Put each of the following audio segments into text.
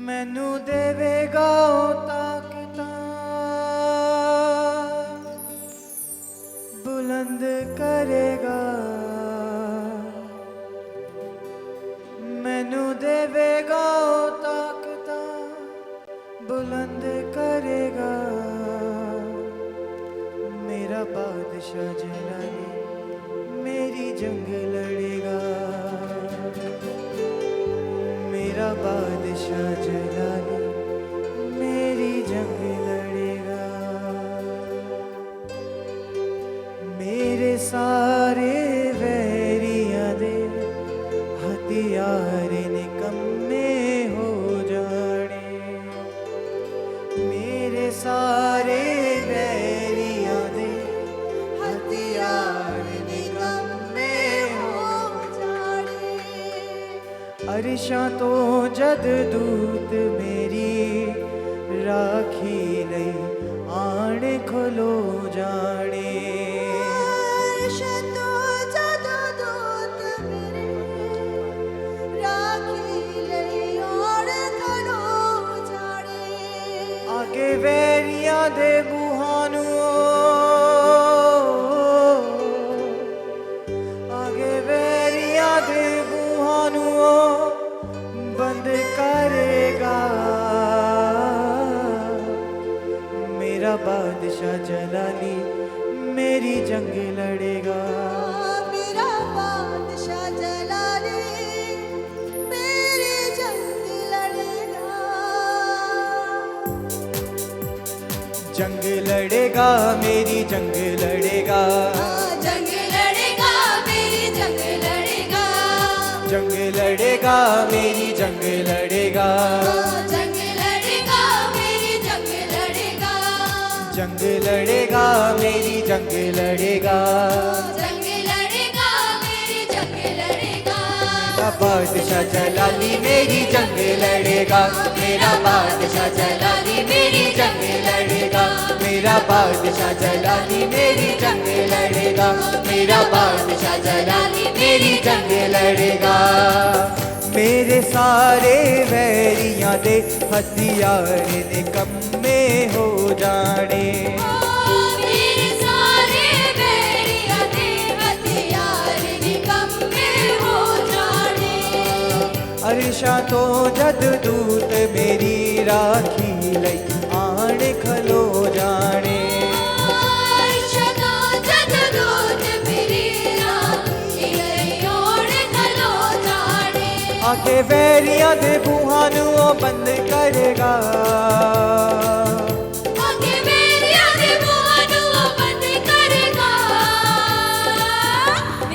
मैनू देवेगा ताकता बुलंद करेगा, मैनू देवेगा ताकता बुलंद करेगा। मेरा बादशाह जलाली मेरी जंग लड़ेगा, मेरा बादशाह जलाली मेरी जंग लड़ेगा। मेरे सारे वैरियां दे हथियार निकम्मे हो जाने, मेरे सारे वैरियां दे हथियार निकम्मे हो जाने। अरशां तो जद दूत मेरी राखी लई आण खलो जाने, आगे वैरियां दे बूहां आगे वैरियां दे बूहां बंद करेगा। मेरा बादशाह जलाली मेरी जंग लड़ेगा, मेरा बादशाह जलाली मेरी जंग लड़ेगा। जंग लड़ेगा मेरी जंग लड़ेगा, जंग लड़ेगा मेरी जंग लड़ेगा। जंग लड़ेगा मेरी जंग लड़ेगा, जंग लड़ेगा मेरी जंग लड़ेगा। जंग लड़ेगा मेरी जंग लड़ेगा। जंग लड़ेगा मेरी जंग लड़ेगा। मेरा बादशाह जलाली मेरी जंग लड़ेगा, मेरा बादशाह जलाली मेरी जंग लड़ेगा, मेरा बादशाह जलाली मेरी जंग लड़ेगा, मेरा बादशाह जलाली मेरी जंग लड़ेगा। मेरे सारे वैरियां दे हथियार निकम्मे हो जाने, मेरे सारे वैरियां दे हथियार निकम्मे हो जाने। अरशां तो जद दूत मेरी राखी लई आण खलो जाने, आके वैरियां दे बूहां नू बंद करेगा, आके वैरियां दे बूहां नू बंद करेगा।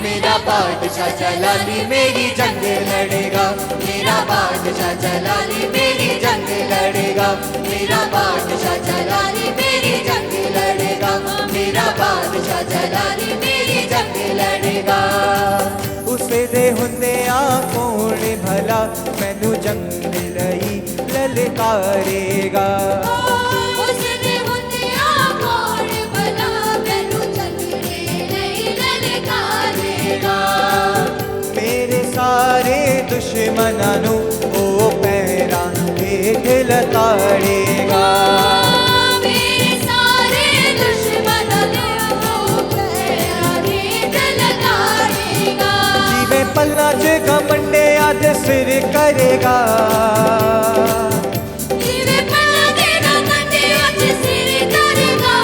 मेरा बादशाह जलाली मेरी जंग लड़ेगा, मेरा बादशाह जलाली मेरी जंग लड़ेगा, मेरा बादशाह जलाली मेरी जंग लड़ेगा, मेरा बादशाह जलाली मेरी जंग लड़ेगा। उसे दे हुंदे कौन भला मैनू जंग लई ललकारेगा, उसने हुंदिया कौन भला मैनू जंग लई ललकारेगा। मेरे सारे दुश्मनां नू ओ पैरां हेठ लताड़ेगा, मेरे सारे दुश्मनां नू पैरां हेठ लताड़ेगा। जिवें पल्लां च घमंडे आद सिर करेगा, जिवें पल्लां दे घमंडे आद सिर करेगा।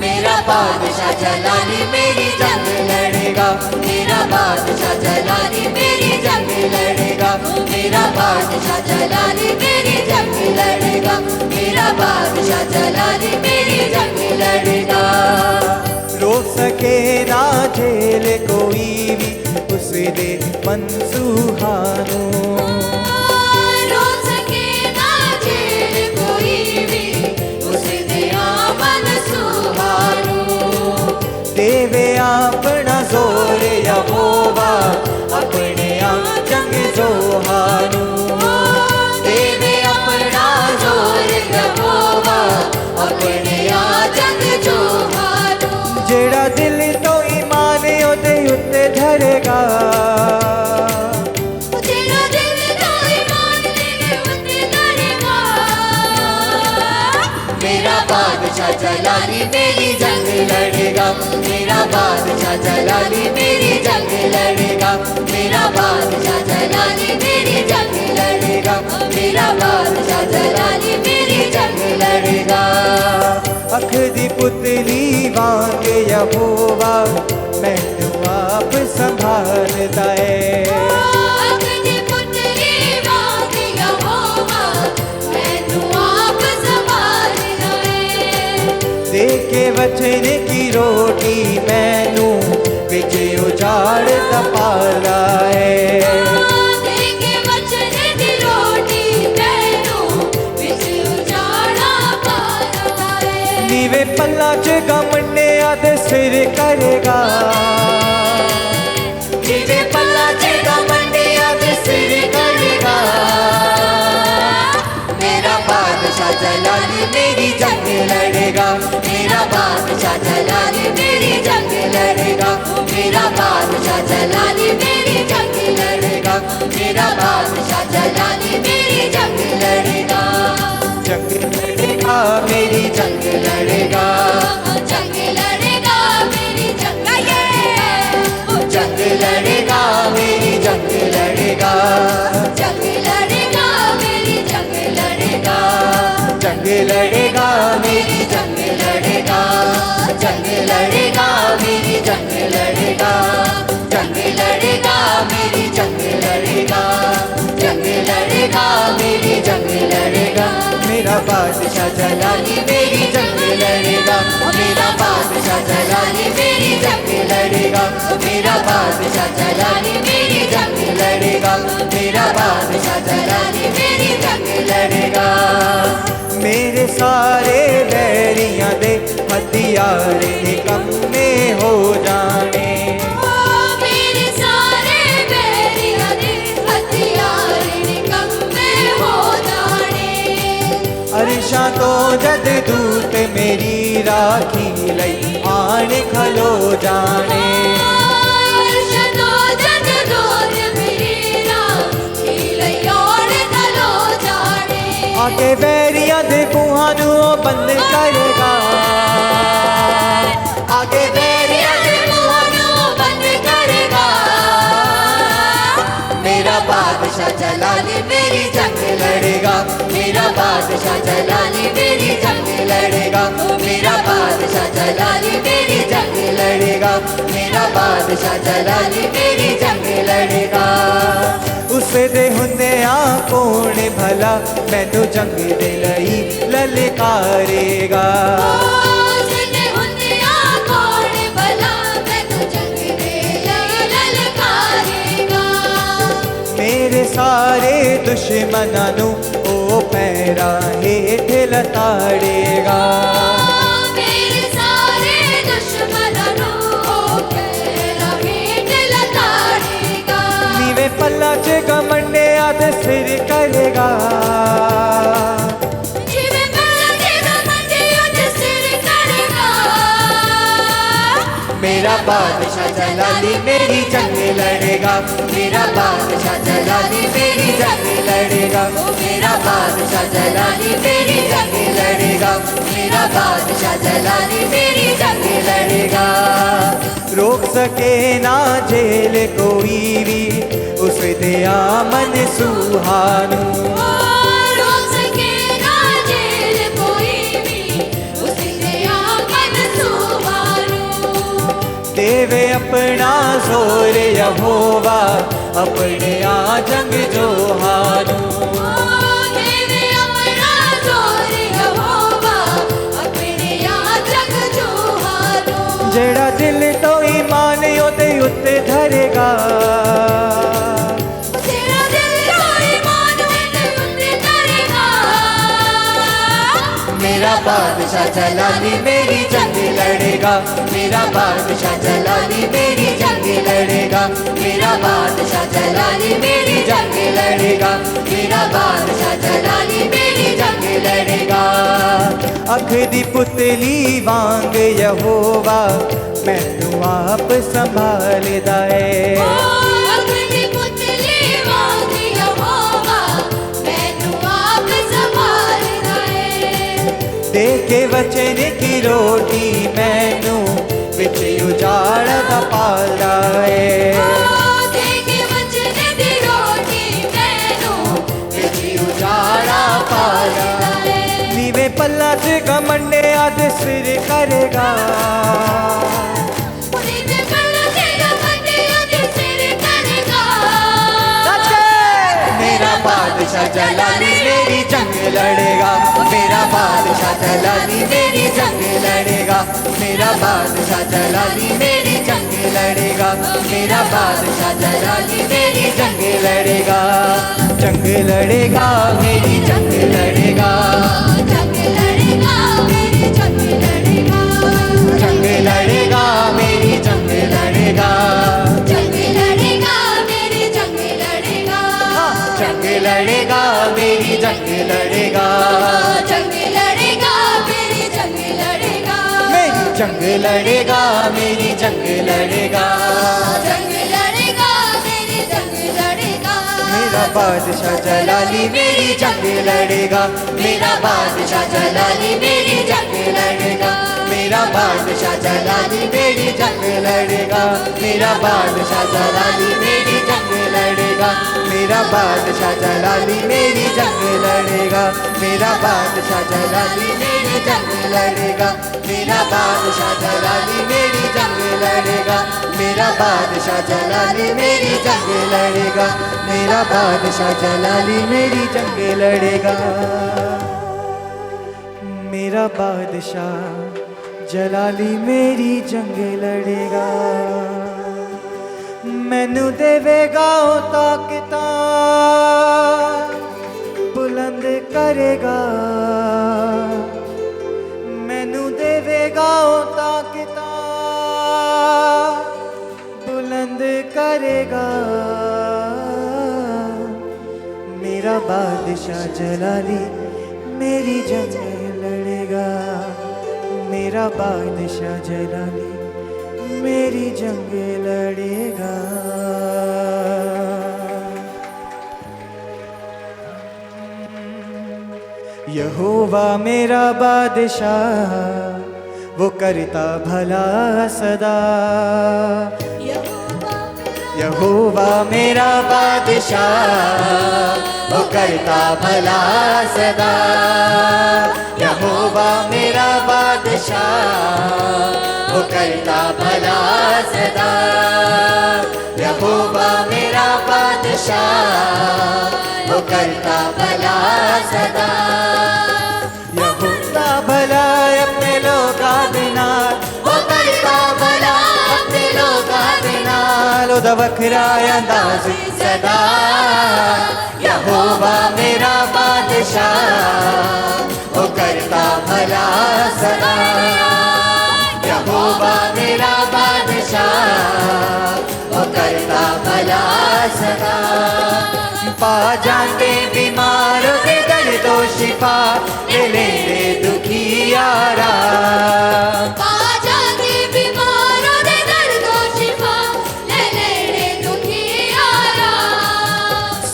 मेरा बादशाह जलाली मेरी जंग लड़ेगा, मेरा बादशाह जलाली मेरी जंग लड़ेगा, मेरा बादशाह जलाली मेरी जंग लड़ेगा, मेरा बादशाह जलाली मेरी जंग लड़ेगा। रोक सके ना झेल कोई भी उस दे मनसूहानू, रोक सके ना झेल कोई भी उस दे मनसूहानू। देवे अपना जोर यहोवा अपने जंग जोहानू, देवे अपना जोर यहोवा अपने जंग जोहानू। जेड़ा दिल तो ईमान ओदे उत्ते धरेगा, जेड़ा दिल तो ईमान जलाली मेरी जंग लड़ेगा, मेरा बादशाह जलाली मेरी जंग लड़ेगा, मेरा बादशाह जलाली मेरी जंग लड़ेगा, मेरा बादशाह जलाली मेरी जंग लड़ेगा। अख दी पुतली वांग यहोवा मैनू आप संभालदा है। अग्नि पुतली वांग यहोवा मैनू आप संभालदा है। दे के वचन की रोटी मैनू विच उजाड़ तपाला है। देखे वचन दी रोटी मैनू विच उजाड़ा पाला है। नीवे पल्ला च गमंडे आदे सिर करेगा, नीवे पल्ला च गमंडे आदे सिर करेगा, मेरा बादशाह जलाली मेरी जंग लड़ेगा, मेरा बादशाह जलाली मेरी जंग लड़ेगा, मेरा बादशाह जलाली मेरी जंग लड़ेगा, मेरा बादशाह जलाली मेरी जंग लड़ेगा, जंग लड़ेगा मेरी जंग लड़ेगा, जंग लड़ेगा मेरी जंग लड़ेगा। जंग लड़ेगा मेरी जंग लड़ेगा, जंग लड़ेगा मेरी जंग लड़ेगा। जंग लड़ेगा मेरी जंग लड़ेगा, जंग लड़ेगा मेरी जंग लड़ेगा, जंग लड़ेगा मेरी जंग लड़ेगा, जंग लड़ेगा मेरी जंग लड़ेगा, मेरा बादशाह जलाली मेरी जंग लड़ेगा, मेरा बादशाह जलाली मेरी जंग लड़ेगा, मेरा बादशाह जलाली मेरी जंग लड़ेगा, मेरा बादशाह जलाली मेरी जंग लड़ेगा। मेरे सारे बैरियां दे हथियार निकम्मे हो जाने। मेरे सारे बैरियां दे हथियार निकम्मे हो जाने। अरशां तो जद दूत मेरी राखी लई आन खलो जाने। अर्शदो जद दूत मेरी राखी लई आन खलो जाने। आके बैरियां दे बूहां नू बंद करेगा, आके बैरियां दे बूहां नू बंद करेगा। मेरा बादशाह जलाली मेरी जंग लड़ेगा, मेरा बादशाह जलाली मेरी जंग लड़ेगा, मेरा बादशाह जलाली मेरी जंग लड़ेगा, मेरा बादशाह जलाली मेरी जंग लड़ेगा। उस दे हुंदियां कौन भला मैनू जंग दे लई ललकारेगा। उसने हुंदिया कौन भला मैनू जंग दे लई ललकारेगा। मेरे सारे दुश्मनां नू ओ पैरां हेठ लताड़ेगा। मेरे सारे दुश्मनां नू ओ पैरां हेठ लताड़ेगा। नीवे पल्ला च गमंडे आदे सिर करेगा, जिवें पल्ला च गमंडे आदे सिर करेगा। मेरा बादशाह जलाली मेरी जंग लड़ेगा, मेरा बादशाह जलाली मेरी जंग लड़ेगा, मेरा बादशाह जलाली मेरी जंग लड़ेगा, मेरा बादशाह जलाली मेरी जंग लड़ेगा। रोक सके ना झेल कोई भी उस दे आमन सुहानू। रोक सके ना झेल कोई भी उसने आंगन सुवारू। देवे अपना जोर यहोवा अपने आ जंग जो हानू। देवे अपना जोर यहोवा अपने आ जग जो हारू। जेड़ा दिल तो ईमान ओदे उत्ते धरेगा, तेरा दिल तो ईमान में उत्ते करेगा। मेरा बादशाह जलाली मेरी जंग लड़ेगा, मेरा बादशाह जलाली मेरी जंग लड़ेगा, मेरा बादशाह जलाली मेरी जंग लड़ेगा, मेरा बादशाह जलाली मेरी जंग लड़ेगा। अख दी पुतली वांग यहोवा मैनू आप संभालदा है। अग्नि पुतली वांग यहोवा मैनू आप संभालदा है। दे के वचन की रोटी मैनू विच उजाड़ दा पालदा है दे के वचन दी रोटी मैनू विच उजाड़ा पालदा है नीवे पल्ला च घमंडे अद सिर करेगा नीवे पल्ला च घमंडे अद सिर करेगा मेरा बादशाह जलाली मेरी जंग लड़ेगा मेरा बादशाह जलाली मेरी जंग लड़ेगा मेरा बादशाह जलाली मेरी जंग लड़ेगा मेरा बादशाह जलाली मेरी जंग लड़ेगा जंग लड़ेगा मेरी जंग लड़ेगा जंग लड़ेगा मेरी जंग लड़ेगा जंग लड़ेगा मेरी जंग लड़ेगा जंग लड़ेगा मेरी जंग लड़ेगा जंग लड़ेगा मेरी जंग लड़ेगा जंग लड़ेगा मेरी जंग लड़ेगा मेरी जंग लड़ेगा मेरी जंग लड़ेगा जंग लड़ेगा मेरी जंग लड़ेगा मेरा बादशाह जलाली मेरी जंग लड़ेगा मेरा बादशाह जलाली मेरी जंग लड़ेगा मेरा बादशाह जलाली मेरी जंग लड़ेगा मेरा बादशाह जलाली मेरी जंग लड़ेगा मेरा बादशाह जलाली मेरी जंग लड़ेगा मेरा बादशाह जलाली मेरी जंग लड़ेगा मेरा बादशाह जलाली मेरी जंग लड़ेगा मेरा बादशाह जलाली मेरी जंग लड़ेगा मेरा बादशाह जलाली मेरी जंग लड़ेगा मेरा बादशाह जलाली मेरी जंग लड़ेगा मैनू देवेगा ओ ताकता बुलंद करेगा मैनू देवेगा ओ ताकता बुलंद करेगा मेरा बादशाह जलाली मेरी जंग लड़ेगा मेरा बादशाह जलाली मेरी जंग लड़ेगा यहोवा मेरा बादशाह वो करता भला सदा यहोवा मेरा बादशाह वो करता भला सदा यहोवा मेरा बादशाह वो करता भला सदा यहोवा मेरा बादशाह वो करता भला सदा यहोवा भला अपने लोका बिना वो करता भला अपने लोका बिना ओदा वखरा अंदाज सदा यहोवा मेरा बादशाह वो करता भला सदा यहोवा मेरा बादशाह वो करता भला सदा पा जाते बीमार के दर्दो शिफा ले ले दुखी यारा पा जाते बीमारों दे दर्दो शिफा ले ले दुखी यारा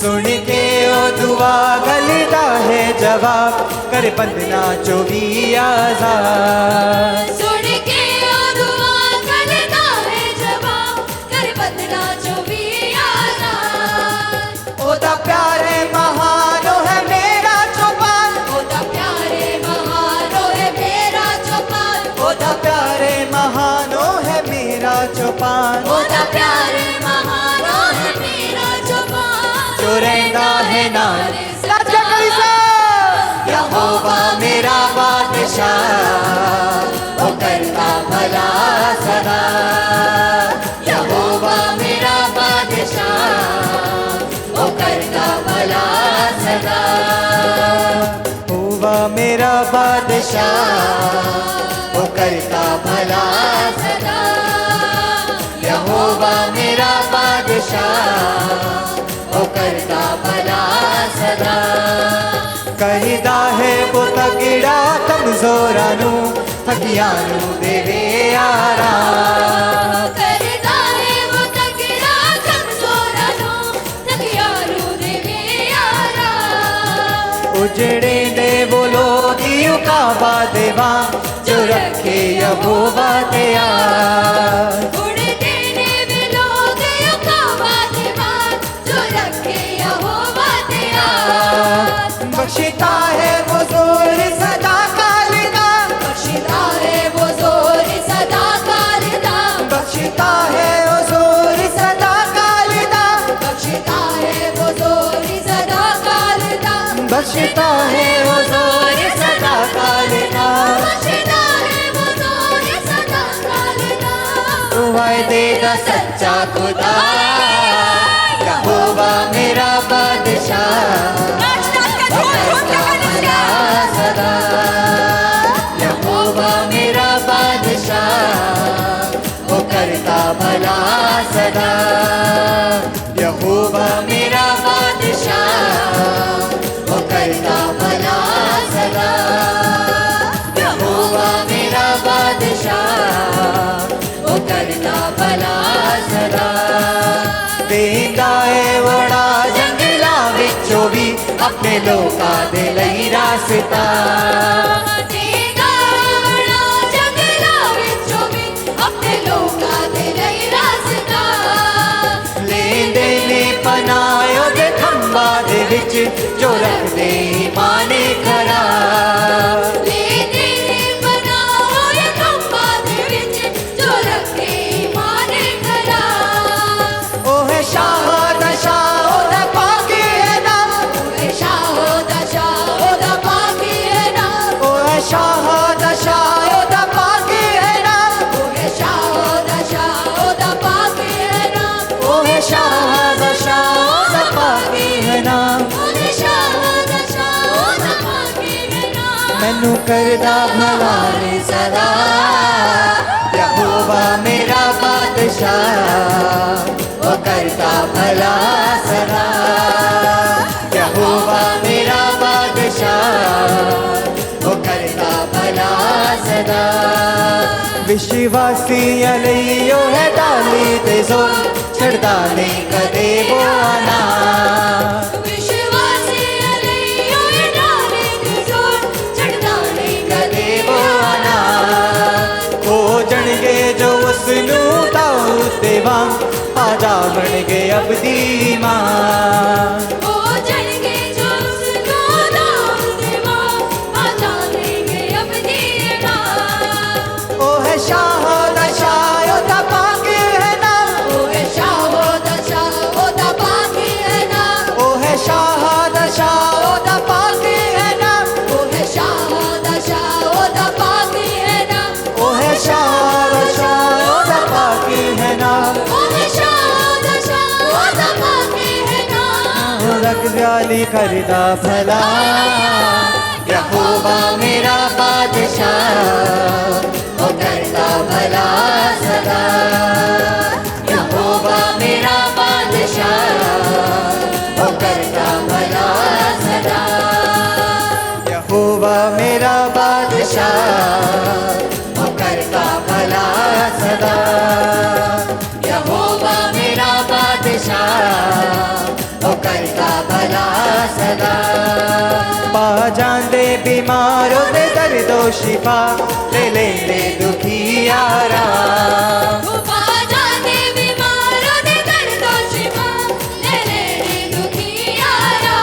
सुन के ओ दुआ गलदा है जवाब कर बंदना जो भी आजाद सुन के ओ दुआ करता है जवाब कर बदला जो भी आना ओदा प्यारे महानो है मेरा चौपान ओदा प्यारे महानो है मेरा चौपान ओदा प्यारे महानो है मेरा चौपान ओदा प्यारे महानो है मेरा चौपान जो रहता है नाल यहोवा मेरा बादशाह वो करता भला सदा यहोवा मेरा बादशाह वो करता भला सदा होवा मेरा बादशाह वो करता भला सदा यहोवा मेरा बादशाह वो करता भला सदा करदा है वो तगड़ा कमजोरानू थकियानू देवे आराम करता है वो तगड़ा कमजोरानू थकियानू देवे यारा उजड़े दे वो लोग मिलोगी उकाबा देवा जो रखे यहोवा तैयार गुण देने मिलोगे यहोवा तैयार जो रखे यहोवा तैयार बख्शिता है वो जोर सदा कालिदा बख्शिता है वो जोर सदा कालिदा बख्शिता है वो जोर सदा कालिदा बख्शिता है वो जोर सदा कालिदा बख्शिता है वो जोर सदा कालिदा बख्शिता है वो जोर सदा कालिदा तू वायदे दा सच्चा खुदा यहोवा मेरा बादशाह सदा यहोवा मेरा बादशाह वो करता भला सदा यहोवा मेरा बादशाह वो करता भला सदा यहोवा मेरा बादशाह वो करता भला सदा देंदा है वड़ा जंगला विचों भी अपने लोकां दे लई रास्ता देगा बड़ा जंगला विचों भी अपने लोकां दे लई रास्ता लेंदे ने पनायो दे खंबा दे विच जो रख दे माने खरा लेने बनाओ ये खंबा दे विच जो रखे माने खरा ओ है शाह दशाओ दा पाके है नाम ओए शाहो दशाओ दा पाकी है ना ओ है शाह दशाओ दा पाके है नाम ओए शाहो दशाओ दा पाकी है ना ओ है शाह दशाओ दा पाके है नाम ओए शाहो दशाओ दा पाकी है ना मैनू करदा भला रे सदा यहोवा मेरा बादशाह वो करता भला सदा यहोवा मेरा बादशाह वो करता भला सदा विश्वासी अलैयो है डाली ते जोर छड़दा नहीं कदे वो आना विश्वासी अलैयो ये डाले ते जोर छड़दा नहीं कदे वो आना हो जणगे जो उसनू दाऊद देवा आ जावणगे अबदी मां ओ जणगे जो उसको दाऊद देवा आ जानेंगे अपनी मां ओ है शाह दशायो दा पाके है ना ओए शाहो दशाओ दा पाकी है ना ओ है शाह दशाओ दा पाके है ना ओए शाहो दशाओ दा पाकी है ना ओ है शाह दशाओ दा पाके है ना ओए शाहो दशाओ दा पाकी है ना रग व्याली करदा भला यहोवा मेरा बादशाह वो करता भला सदा यहोवा मेरा बादशाह वो करता भला सदा यहोवा मेरा बादशाह वो करता भला सदा यहोवा मेरा बादशाह वो करता भला सदा पा जांदे बीमारों दे दर्दो शिफा ले ले दुखी यारा उपा जाने बीमारों दे दर्दो शिफा ले दुखी यारा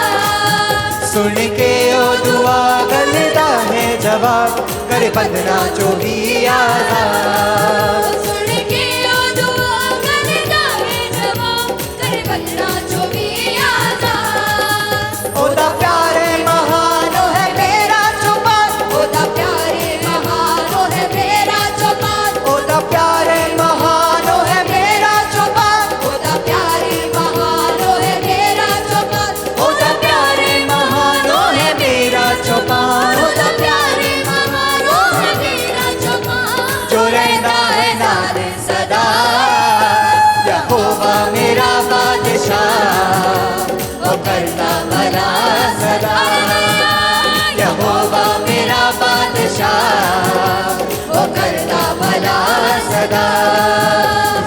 सुन के ओ दुआ गलदा है जवाब करे बंदना जो भी आजाद सुन के ओ दुआ करता है जवाब करे बंदना जो भी आजाद ओदा प्यारे महानो है मेरा चुपान ओदा प्यारे महानो है मेरा चौपान ओदा प्यारे महानो है मेरा चुपान ओदा प्यारे महानो है मेरा चौपान ओदा प्यारे महानो है मेरा चुपान ओदा प्यारे महानो है मेरा चौपान जो रहता है नाल सदा यहोवा मेरा बादशाह वो करता भला सदा यहोवा मेरा बादशाह वो करता भला सदा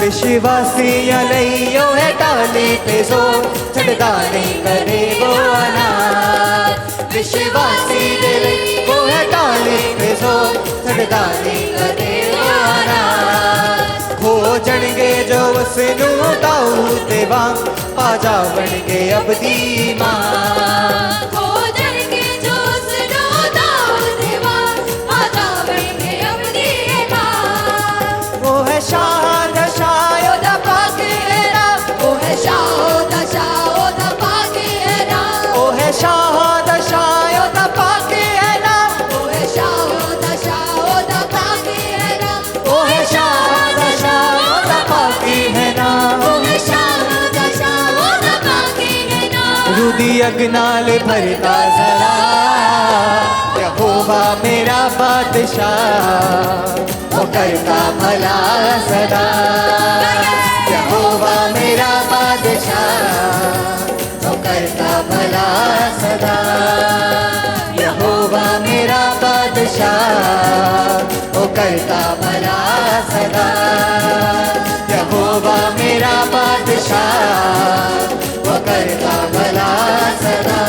विश्वासी अलैयो है डाली पे जोर छड़दा नहीं करे वो अनाथ विश्वासी दिल वो है सदा नहीं कदे नाराज। हो जाणगे जो उसनू दाऊद दे वांग पा जावणगे अबदी मां। हो जाणगे जो उसनू दाऊद दे वांग पा जावणगे अबदी मां। वो है शाह दा शाह ओदा पाक है नाम। वो है शाह दा शाह ओदा पाक है नाम। वो है शाह दा शाह ओदा पाक है नाम। वो है शाह दा शाह ओदा पाक है नाम। वो है शाह दा शाह ओदा पाक है नाम। वो है शाह दा शाह ओदा पाक है नाम। रुदी अगनाल भरता जरा यहोवा मेरा बादशाह। वो करता भला सदा यहोवा मेरा बादशाह। वो करता भला सदा यहोवा मेरा बादशाह। वो करता भला सदा यहोवा मेरा बादशाह। वो करता भला सदा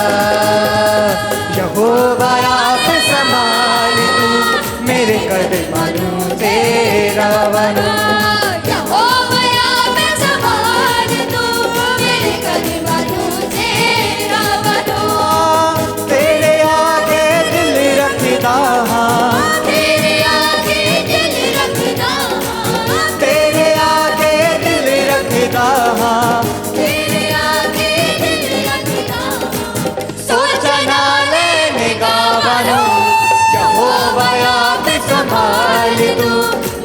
यहोवा आप संभाल तू मेरे कदमों तेरा बनूं। यहोवा आप संभाल तू मेरे कदमों तेरा बनूं। तेरे आगे दिल रखता हाँ। तेरे आगे दिल रखना। तेरे आगे दिल रखता हाँ। तेरे आगे दिल रखना। सोचा ना लेने का बनूं। यहोवा आप संभाल तू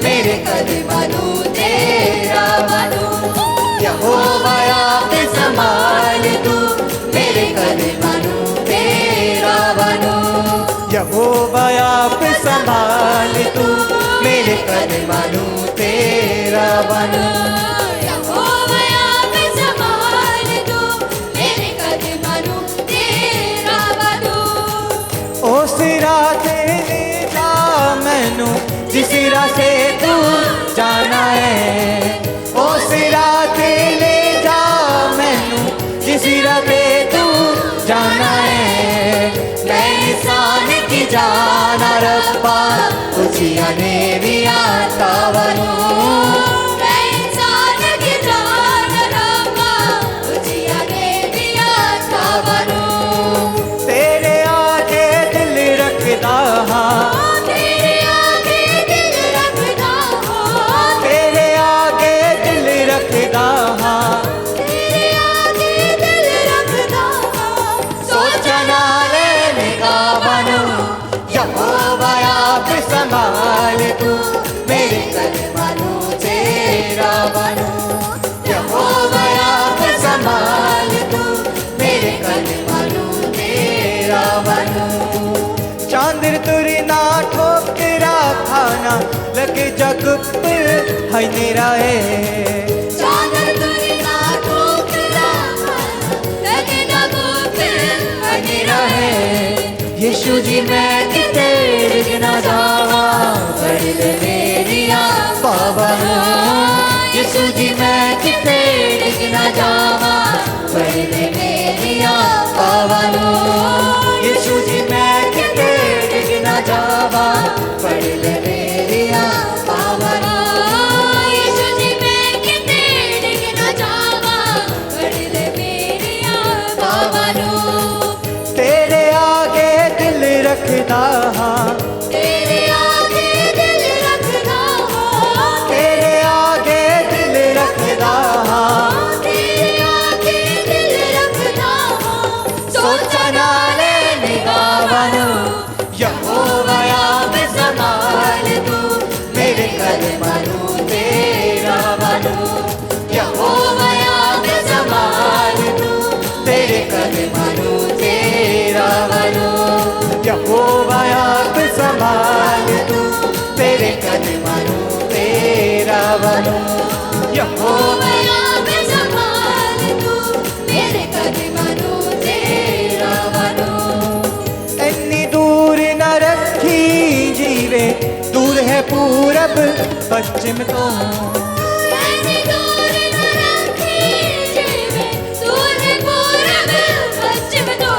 मेरे कदमों तेरा बनूं। यहोवा आप संभाल तू मेरे कदमों तेरा बनूं। यहोवा आप संभाल तू मेरे कदमों तेरा बनूं। यहोवा आप संभाल तू मेरे कदमों तेरा बनूं। उस राते ले जा मैनू जिस राते तू जाना है। उस राते ले जा मैनू जिस राते तू जाना है। मैं इंसान की जाना रब्बा तुझिया ने भी आता बनूं। मैं इंसान की जान रब्बा तुझिया ने भी आता बनूं। तेरे आगे दिल रखता हाँ। तेरे आगे दिल रखना हो। तेरे आगे दिल रखता हाँ। तेरे आगे दिल रखना हो। सोचा ना लेने का बनूं। यहोवा आप संभाल तू मेरे कदमों तेरा बनूं। यहोवा आप संभाल तू मेरे कदमों तेरा बनूं। चांदर तुरी ना ठोकरा खाना लगे जग पर है मेरा है। चादर तुरी ना ठोकरा लगे ना गोपिल मेरा है यीशु जी मैं किते ना जावा पढ़ ले मेरी पावन। यीशु जी मैं किते ना जावा पढ़ ले मेरी पावन। यीशु जी मैं किते ना जावा पढ़ ले मेरी पावन। यीशु जी मैं किते डिगना जावा पढ़ ले मेरी पावनों। तेरे आगे दिल रखता हाँ। तेरे आगे दिल रखना हो। तेरे आगे दिल रखता हाँ। तेरे आगे दिल रखना हो। सोचा ना लेने का बनूं। यहोवा आप संभाल तू मेरे कदमों तेरा बनूं। यहोवा आप संभाल तू तेरे कदमों तेरा बनूं। यहोवा आप संभाल तू तेरे कदमों तेरा बनूं। यहोवा आप संभाल तू मेरे कदमों तेरा बनूं। इतनी दूर न रखी जीवे दूर है पूरब पश्चिम तो। ऐसी दूर न रखी जीवे दूर है पूरब पश्चिम तो।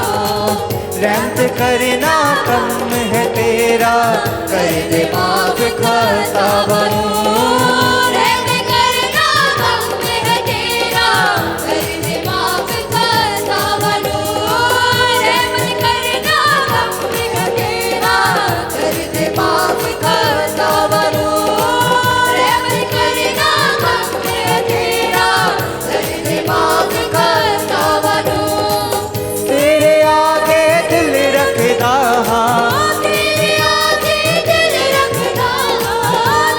रहमत करना कम है तेरा तेरा, कर दे माफ खता बनूं। रहम करना हम है तेरा, कर दे माफ खता बनूं। रहम करना हम है तेरा, कर दे माफ खता बनूं। रहम करना हम है तेरा, कर दे माफ खता बनूं। तेरे आगे दिल रखदा हाँ, तेरे आगे दिल रखदा,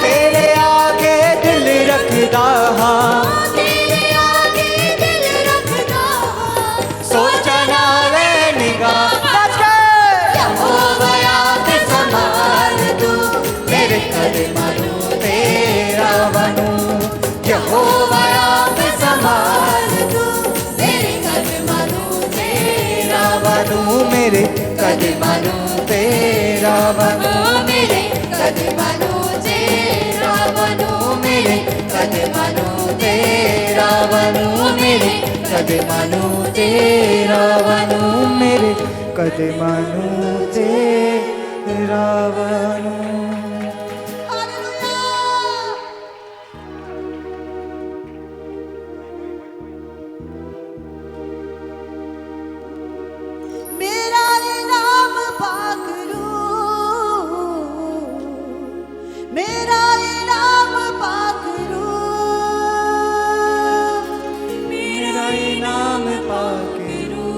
तेरे आगे दिल रखदा हाँ, तेरे आगे दिल रखदा। सोचा ना वे निगाह यहोवा याद संभाल तू, मेरे कदमां नूं तेरा बनूं। यहोवा याद संभाल तू, मेरे कदमां नूं तेरा बनूं, मेरे कदमां नूं तेरा बनूं, मेरे कदमां नूं तेरा बनूं। मेरे कदमां नूं तेरा बनूं, मेरे कदमां नूं तेरा बनूं, मेरे कदमां नूं तेरा बनूं। मेरा इनाम पाकरू, मेरा इनाम पाकरू, मेरा इनाम पाकेरू,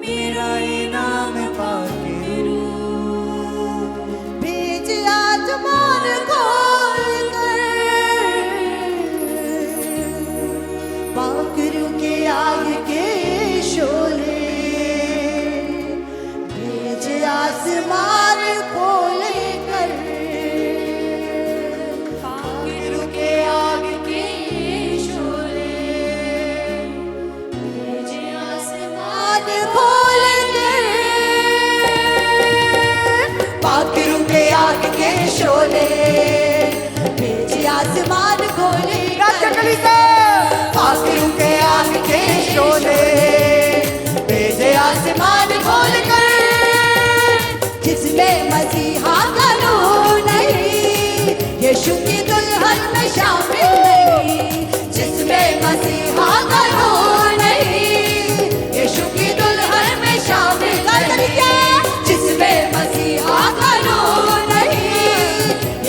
मेरा इनाम पाकेरू। भेज आसमान खोल कर, पाकरू के आग के शोले। भेज आसमान खोल कर, पाकरू के आग के शोले। भेज आसमान खोल कर, पाकरू के आग के शोले। भेज आसमान खोले पाखरू के आग के शोले, भेजे आसमान खोल कर। जिसमें मसीहा का नूर नहीं, यीशु की दुल्हन में शामिल नहीं। जिसमें मसीहा का नूर नहीं, यीशु की दुल्हन में शामिल नहीं। जिसमें मसीहा का नूर नहीं,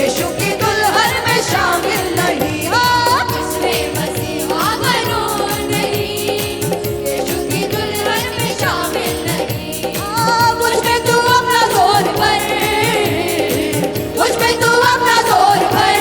यीशु की दुल्हन में शामिल नहीं। हाँ, जिसमें मसीहा का नूर नहीं, यीशु की दुल्हन में शामिल नहीं। हाँ, मुझ में तू अपना जोर भर, मुझ में तू अपना जोर भर।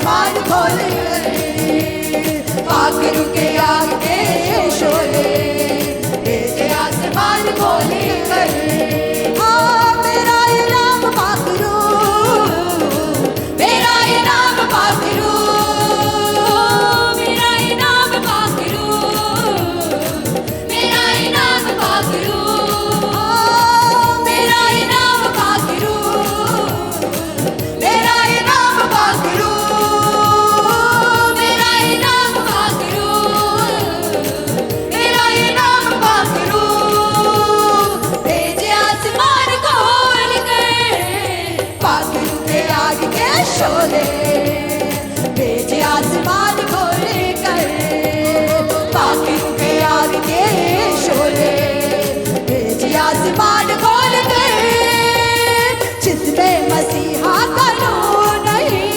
आसमान खोल कर, पाखरू के आगे शोले भेजे आसमान खोल कर। हाँ मेरा ये नाम पाखरू, मेरा ये नाम पाखरू, मेरा ये नाम पाखरू, मेरा ये नाम पाखरू, मेरा ये नाम पाखरू, मेरा ये नाम पाखरू, मेरा ये नाम पाखरू, मेरा ये नाम पाखरू। भेजे आसमान खोल कर, पाखरू के आगे के शोले भेजे आसमान खोल कर, पाखरू के आगे के शोले भेजे आसमान खोल कर। जिसमें मसीहा का नूर नहीं,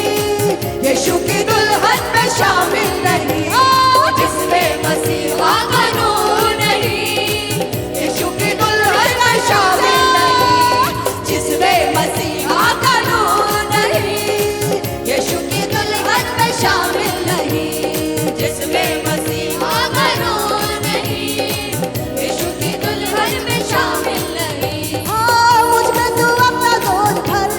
यीशु की दुल्हन में शामिल नहीं। जिसमें मसीहा का नूर नहीं, यीशु की दुल्हन में शामिल नहीं। जिसमें मसीहा का नूर नहीं, यीशु की दुल्हन में शामिल नहीं। जिसमें मसीहा का नूर नहीं, यीशु की दुल्हन में शामिल नहीं। मुझ में तू अपना जोर भर,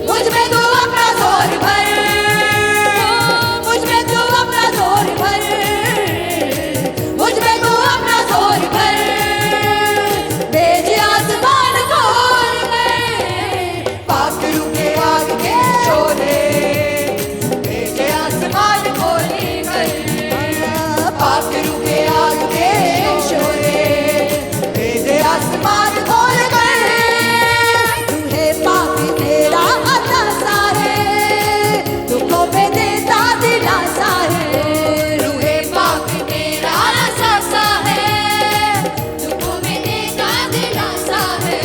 मुझ में तू अपना जोर भर, मुझ में तू अपना जोर भर, मुझ में तू अपना जोर भर। भेजे आसमान खोल कर, पाखरू के आगे शोले भेजे आसमान खोल कर, पाखरू के आगे शोले भेजे आसमान खोल कर। तुम्हें पाक तेरा अतासा है, दुखों में देता दिलासा है। रूहे पाक तेरा असासा है, दुखों में देता दिलासा है।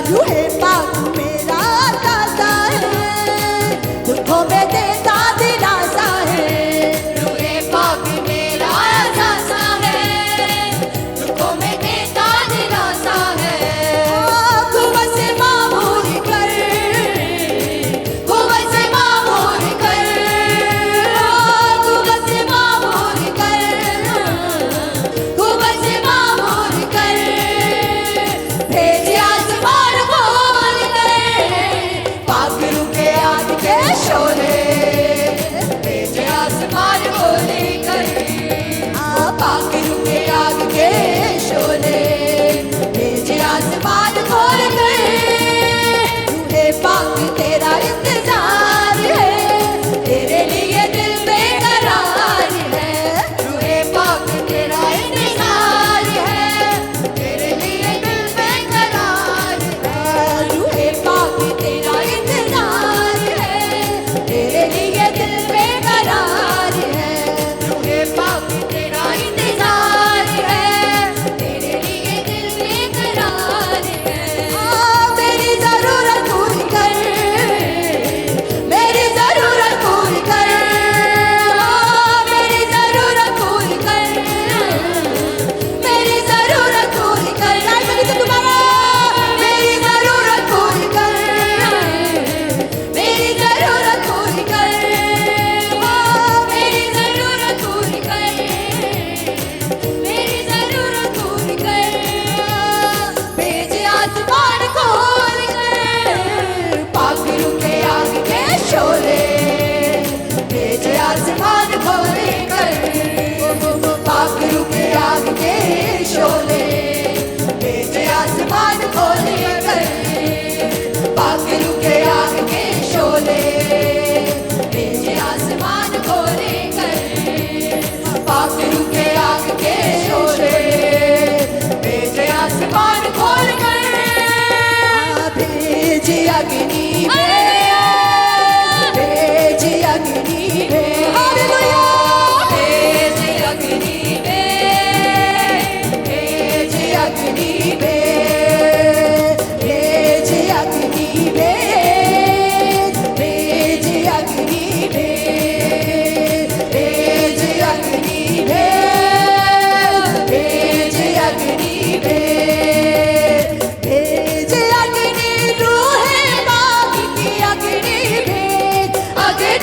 रूहे पाक मेरा अतासा है, दुखों में देता दिलासा है। रूहे पाक मेरा असासा है, दुखों में देता दिलासा है। कुव्वत से मामूल कर, कुव्वत से मामूल कर, कुव्वत से मामूल कर, कुव्वत से मामूल कर। भेजे आसमान खोल कर, पाखरू के आगे के शोले भेजे आसमान खोल कर, पाखरू के आगे के शोले भेजे आसमान खोल कर। रूहे पाक तेरा इंतजार है, तेरे लिए दिल बेकरार है। रूहे पाक तेरा इंतजार है, तेरे लिए दिल बेकरार है। रूहे पाक तेरा इंतजार है, तेरे लिए दिल बेकरार है। रूहे पाक तेरा इंतजार है, तेरे लिए दिल बेकरार है। मेरी जरूरत पूरी कर, मेरी जरूरत पूरी कर, मेरी जरूरत पूरी कर, मेरी जरूरत पूरी कर। तुम्हारा मेरी जरूरत पूरी कर, मेरी जरूरत पूरी कर, मेरी जरूरत पूरी कर, मेरी जरूरत पूरी कर। भेजे आसमान खोल कर, पाखरू के आगे के शोले भेजे आसमान खोल कर, पाखरू के आगे के शोले भेजे आसमान खोल कर, पाखरू के आगे के शोले भेजे आसमान खोल कर, पाखरू के आगे के शोले भेजे आसमान खोल कर। भेजे अग्नि भेजे अग्नि हालेलुया। भेजे अग्नि भेजे अग्नि भेजे अग्नि भेजे अग्नि भेजे अग्नि भेजे अग्नि भेजे अग्नि रूहे पाक की अग्नि भेज, अग्नि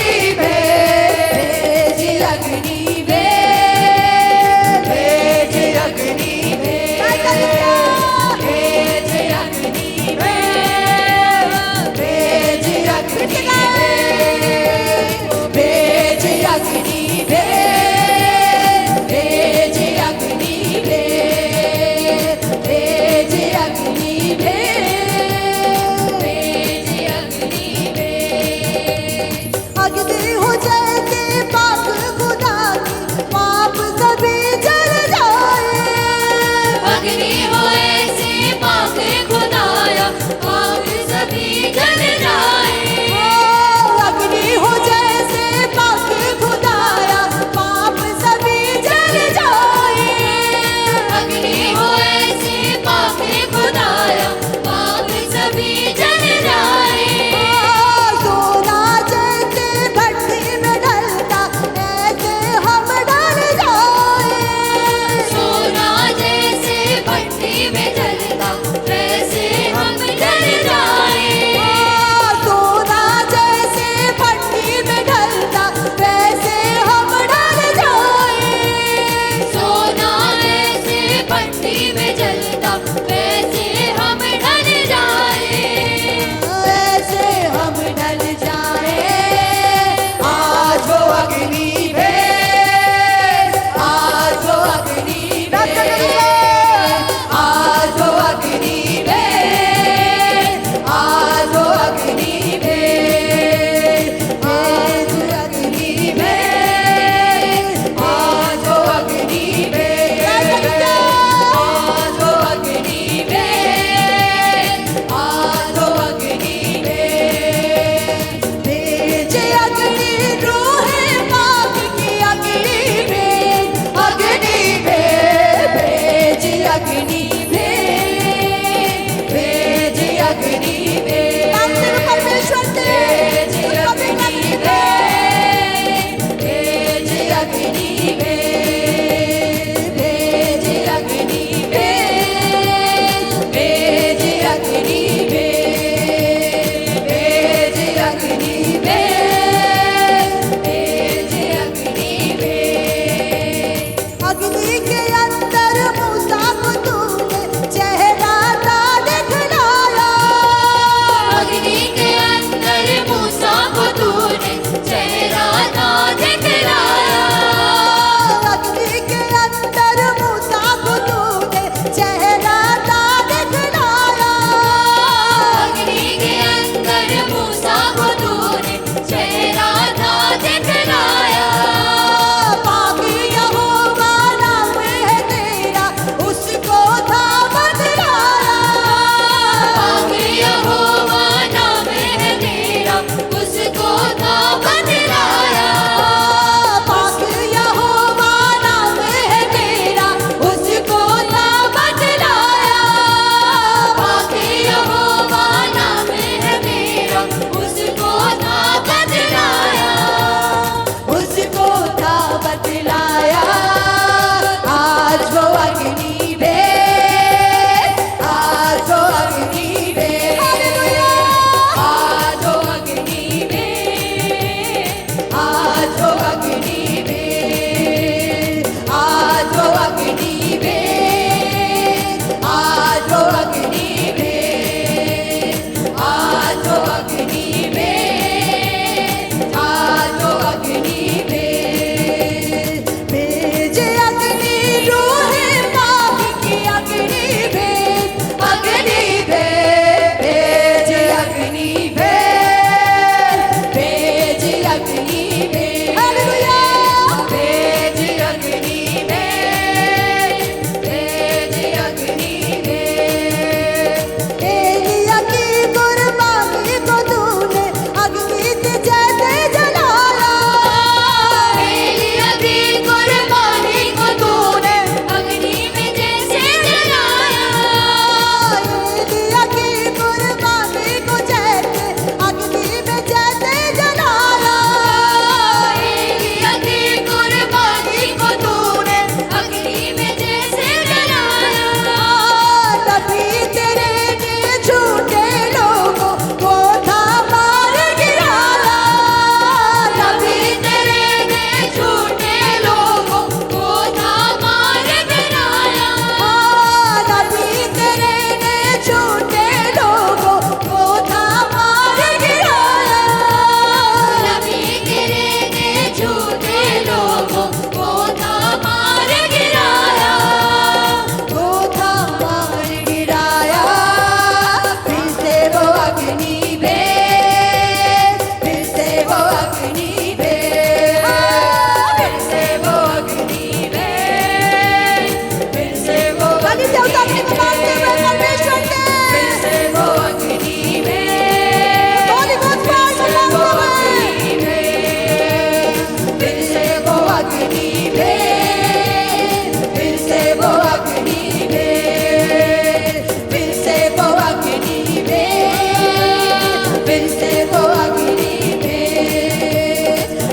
फिर से वो अग्नि में,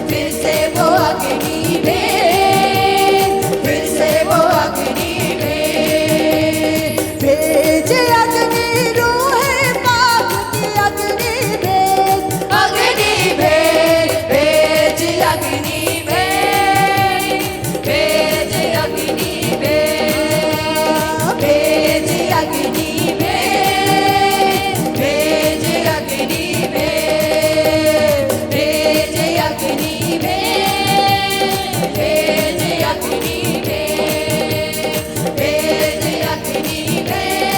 फिर से वो अग्नि में, फिर से वो अग्नि में, भेज अग्नि रूहे पाक की अग्नि भेज, अग्नि भेज, भेज अग्नि भेज, भेज अग्नि भेज, भेज अग्नि भेज, भेज अग्नि भेज, भेज अग्नि भेज, भेज अग्नि भेज, भेज अग्नि भेज,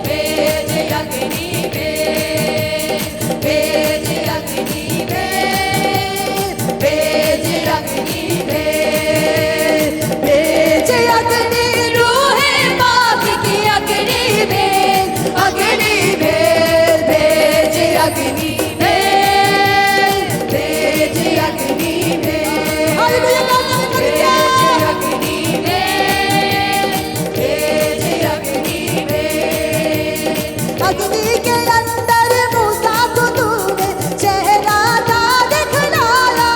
भेज अग्नि भेज, भेज अग्नि भेज, भेज अग्नि भेज, भेज अग्नि रूहे पाक की अग्नि भेज, अग्नि भेज, भेज अग्नि भेज, भेज अग्नि भेज, भेज अग्नि भेज, भेज अग्नि भेज। अग्नि के अंदर मूसा को तूने चेहरा था दिखलाया,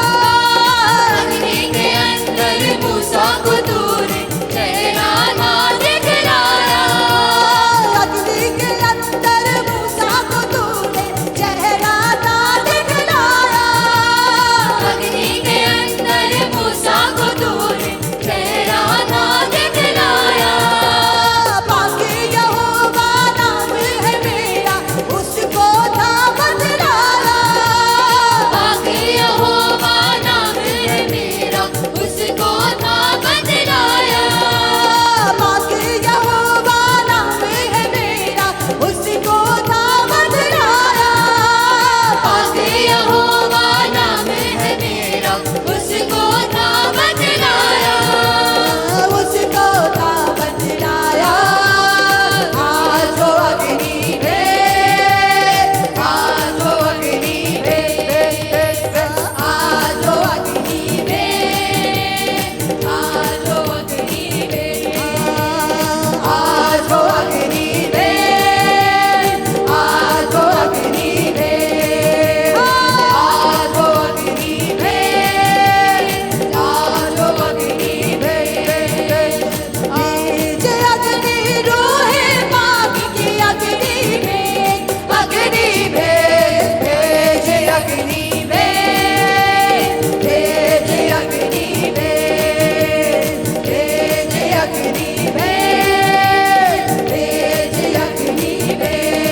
अग्नि के अंदर मूसा को तूने चेहरा था दिखलाया, अग्नि के अंदर मूसा को तूने चेहरा था दिखलाया, अग्नि के अंदर मूसा को तूने चेहरा था दिखलाया। बाकी यहोवा नाम है मेरा, उसको था बतलाया, बाकी यहोवा नाम है मेरा, उसको था बतलाया, बाकी यहोवा नाम है मेरा, उसको था बतलाया, बाकी यहोवा नाम है मेरा, उसको था बतलाया, उसको था बतलाया। आज वो अग्नि भेज, आज वो अग्नि भेज, आज वो अग्नि भेज, आज वो अग्नि भेज, आज वो अग्नि भेज, आज वो अग्नि भेज, आज वो अग्नि भेज, आज वो अग्नि भेज, भेज अग्नि रूहे पाक की अग्नि भेज, अग्नि भेज, भेज अग्नि भेज, भेज अग्नि भेज, भेज अग्नि भेज, भेज अग्नि भेज,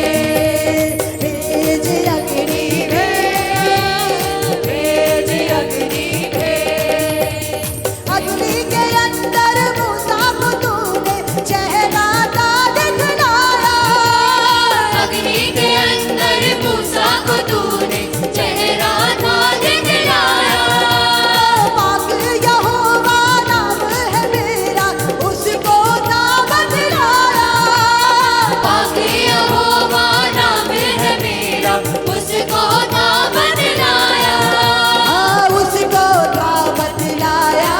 भेज अग्नि भेज, भेज अग्नि भेज। अग्नि के अंदर मूसा को तूने चेहरा था दिखलाया, अग्नि के अंदर मूसा को तूने चेहरा था दिखलाया, पाक यहोवा नाम है मेरा, उसको था बतलाया, पाक यहोवा नाम है मेरा, उसको था बतलाया, उसको था बतलाया।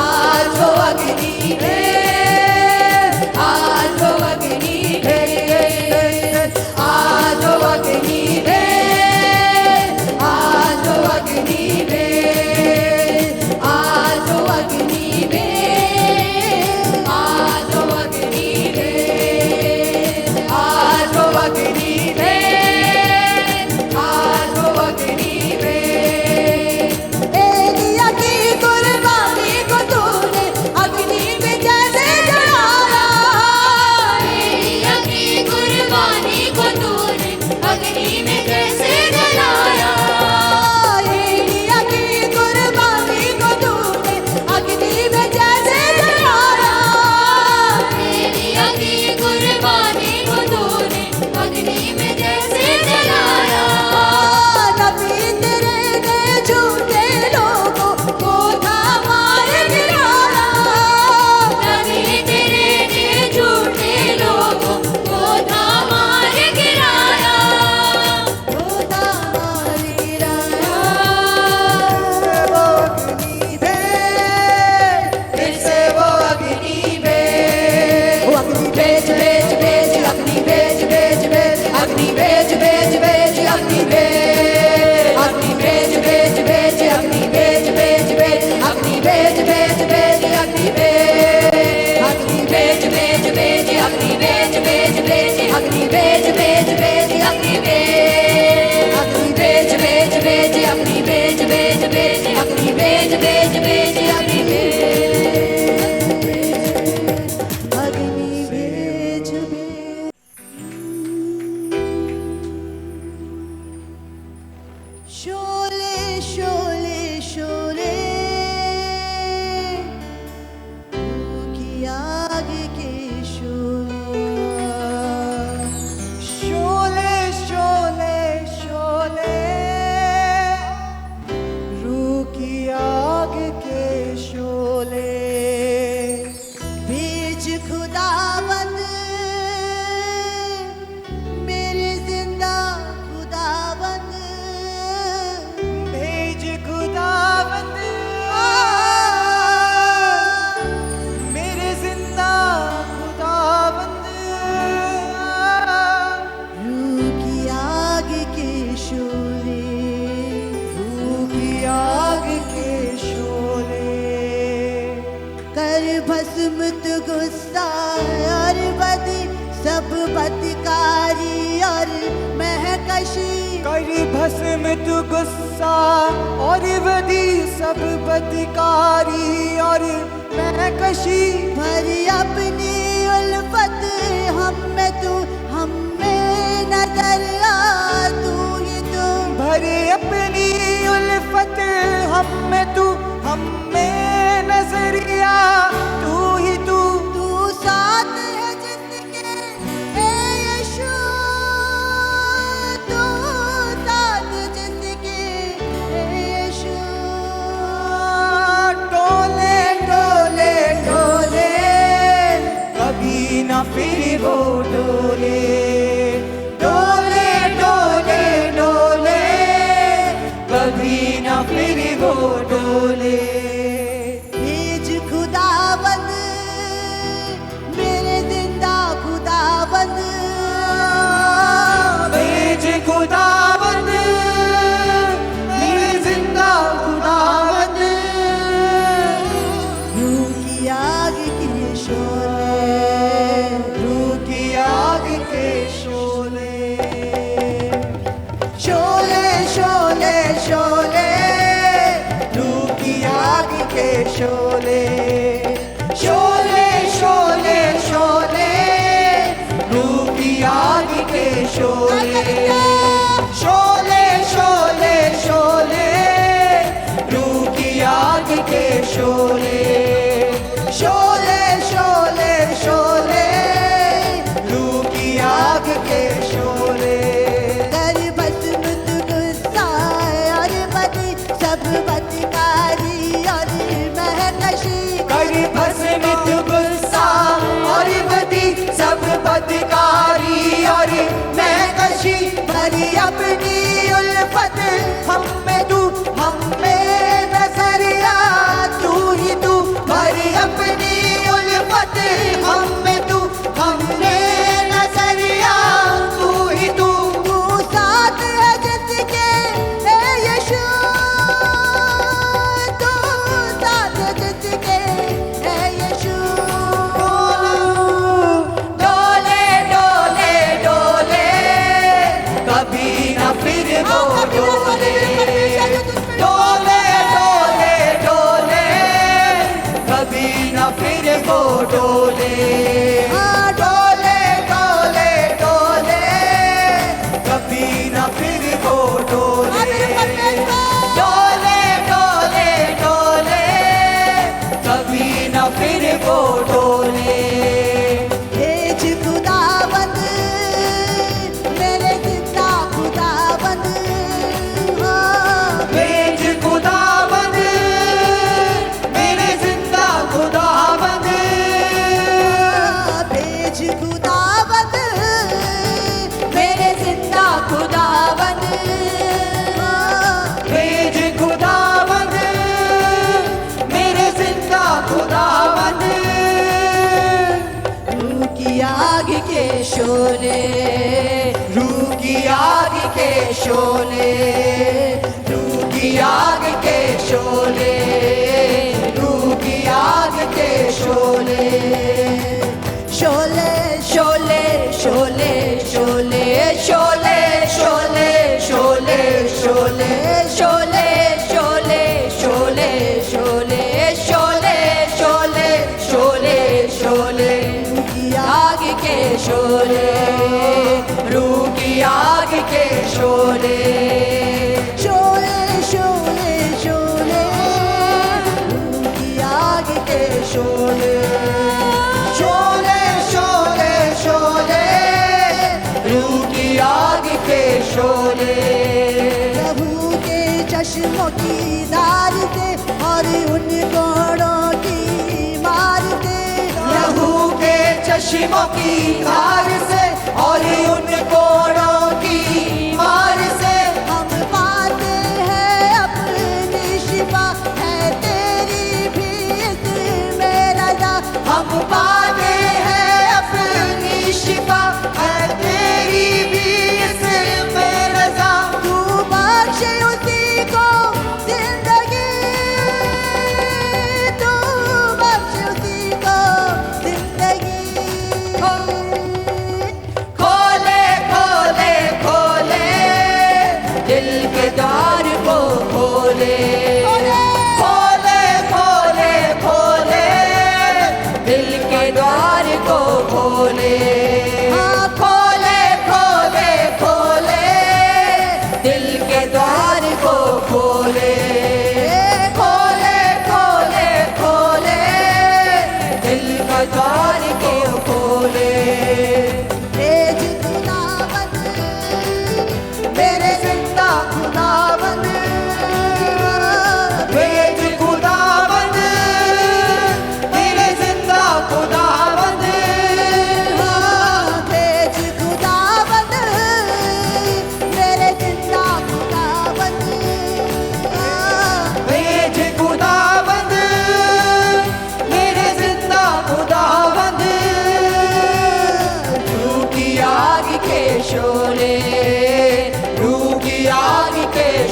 आज वो अग्नि भेज, आज वो अग्नि भेज, आज वो अग्नि भेज, आज वो अग्नि भेज, आज वो अग्नि भेज, आज वो अग्नि भेज, आज वो अग्नि भेज, आज वो अग्नि भेज। एलिया की कुर्बानी को तूने अग्नि में जैसे जलाया, एलिया की कुर्बानी को तूने अग्नि में जैसे जलाया, एलिया की कुर्बानी को तूने अग्नि में जैसे जलाया, एलिया की कुर्बानी को तूने अग्नि में जैसे जलाया। नबी तेरे ने झूठे लोगों को था मार गिराया, नबी तेरे ने झूठे लोगों को था मार गिराया, तू गुस्सा और बदी सब बदकारी और महकशी करी भस्म तू गुस्सा और बदी सब बदकारी और महकशी भरी अपनी उल्फत हम में तू हम में नजर आ तू ही तू भरे अपनी उल्फत हम में तू हम में नजरिया तू ही तू तू साथ है जिसके ए यीशु तू साथ जिसके ए यीशु डोले डोले डोले कभी ना फिर वो डोले डोले डोले डोले कभी ना फिर वो डोले भेज खुदाबंद मेरे जिंदा खुदाबंद भेज खुदावंद मेरे जिंदा खुदावंद रूह की आग के शोले रूह की आग के शोले शोले शोले शोले रूह की आग के शोले शोले शोले शोले रूह की आग के शोले शोले शोले शोले रूह की आग के शोले शोले शोले शोले रूह की आग के शोले कर भस्म तू गुस्सा और बदी सब बदकारी और महकशी करी भस्म तू गुस्सा और बदी सब बदकारी और महकशी भरी अपनी उल्फत हम में तू हम में नजरिया तू ही तू भरी अपनी उल्फत हम में तू हम में नजरिया तू ही तू तू साथ है जिसके ए यीशु तू साथ जिसके ए यीशु डोले डोले डोले कभी ना फिर वो डोले डोले डोले डोले कभी ना फिर वो डोले डोले डोले डोले कभी ना फिर वो डोले डोले डोले डोले कभी ना फिर वो डोले भेज खुदाबंद मेरे जिंदा खुदाबंद हाँ। भेज खुदावंद मेरे जिंदा खुदावंद भेज खुदाबंद मेरे जिंदा खुदाबंद भेज खुदावंद मेरे जिंदा खुदावंद रूह की आग के शोले रूह की आग के शोले रूह की आग के शोले रूह की आग के शोले शोले शोले शोले शोले शोले शोले शोले शोले शोले शोले शोले शोले शोले शोले शोले शोले की आग के शोले रूह की आग के शोले शोले शोले शोले की आग के शोले शोले शोले शोले रूह की आग के शोले प्रभु के चश्मों की धार से और उन कोड़ों की मार से प्रभु के चश्मों की धार से और उन कोड़ों की मार से हम पाते हैं अपनी शिफा है तेरी भी इसमें रजा हम पाते हैं अपनी शिफा है तेरी भी इसमें रजा तू बख्शे उसी को जिंदगी तू बख्शे उसी को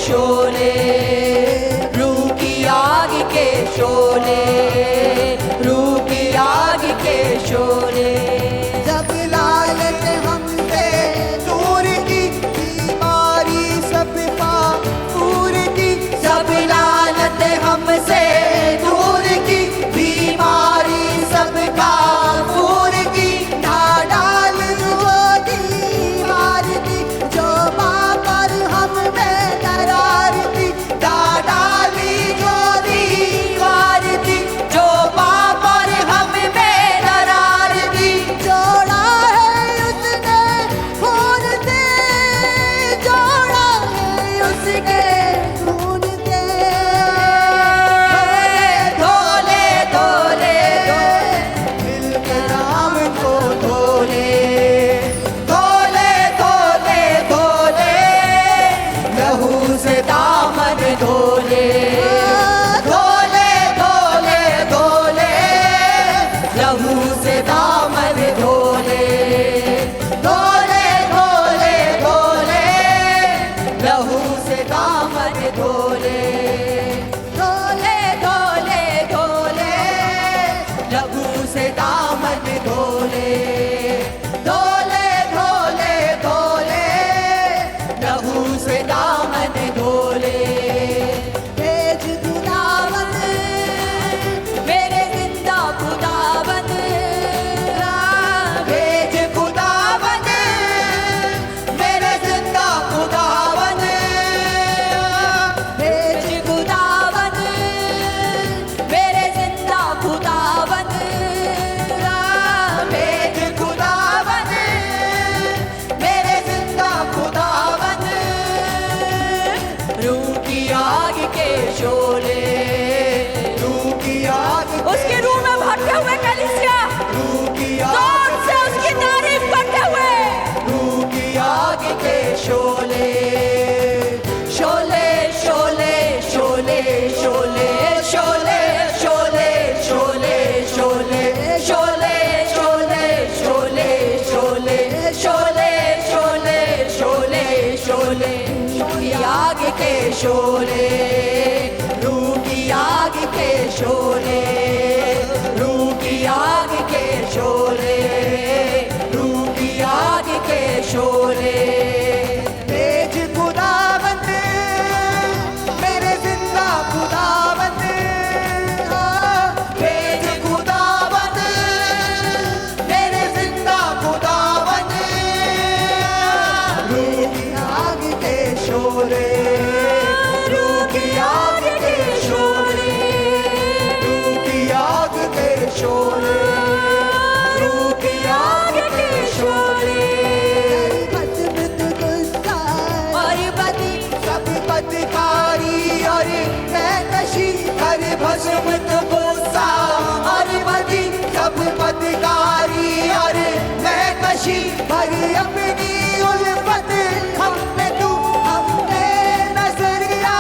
शोले, रूह की आग के शोले, रूह की आग के शोले। जब लालच हमसे दूर की, बीमारी सब दूर की, सब लालत हमसे दूर की, बीमारी सबका दूर की। ना डाल वो दीवार थी जो माँ पर हम में दरार थी, ना डाली जो दीवार थी, जो माँ पर हम में दरार थी। जोड़ा है उसने खून से, जोड़ा है उसके खून से। धोले धोले धोले मिलकर नाम को धोले, धोले धोले धोले, लहू से दामन धोले, धोले धोले धोले, लहू से दामन धोले, धोले धोले धोले, लहू से दामन धोले, धोले धोले धोले, लहू से दामन धोले, धोले धोले धोले, लहू से दामन धोले। भेज खुदावन मेरे जिंदा खुदावन, भेज खुदावन, मेरे जिंदा खुदावन, भेज खुदावन, मेरे जिंदा खुदावन, भेज खुदावन, मेरे जिंदा खुदावन। रूह की आग के शोले, रूह की आग, उसके रूह में भरते हुए कलीसिया, रूह की आग, जोर से उसकी तारीफ करते हुए। रूह की आग के शोले, शोले शोले शोले शोले शोले शोले शोले शोले शोले शोले शोले शोले शोले शोले शोले शोले, रूह की आग के शोले, रूह की आग के शोले, रूह की आग के शोले, रूह की आग के शोले। भेज खुदावन मेरे जिंदा खुदावन, भेज खुदावन, मेरे जिंदा खुदावन, रूह की आग के शोले, रूह की आग के शोले, रूह की आग के शोले, रूह की आग के शोले। मत गुस्सा और बदी सब बदकारी और मैं नशी, हर भस्म गुस्सा और बदी सब बदकारी और मैं नशी, भर अपनी उल्फत हम में तू, हमने नजरिया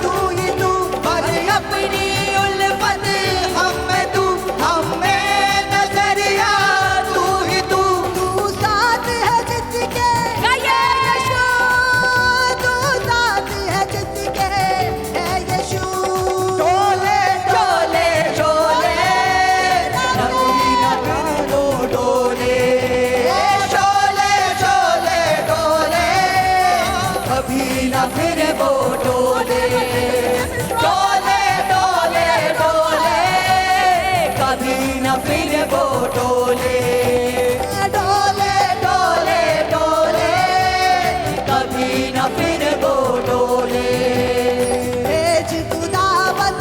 तू ही तू, भर अपनी उल्फत हम में तू, हमें नजरिया तू ही तू। तू साथ है जिसके गाइए। यीशु, तू साथ है जिसके है यीशु। डोले शोले शोले, कभी न फिर वो डोले, शोले शोले डोले, कभी न फिर वो डोले, डोले डोले डोले, कभी न फिर वो डोले, डोले डोले डोले, कभी न फिर वो डोले। भेज खुदावन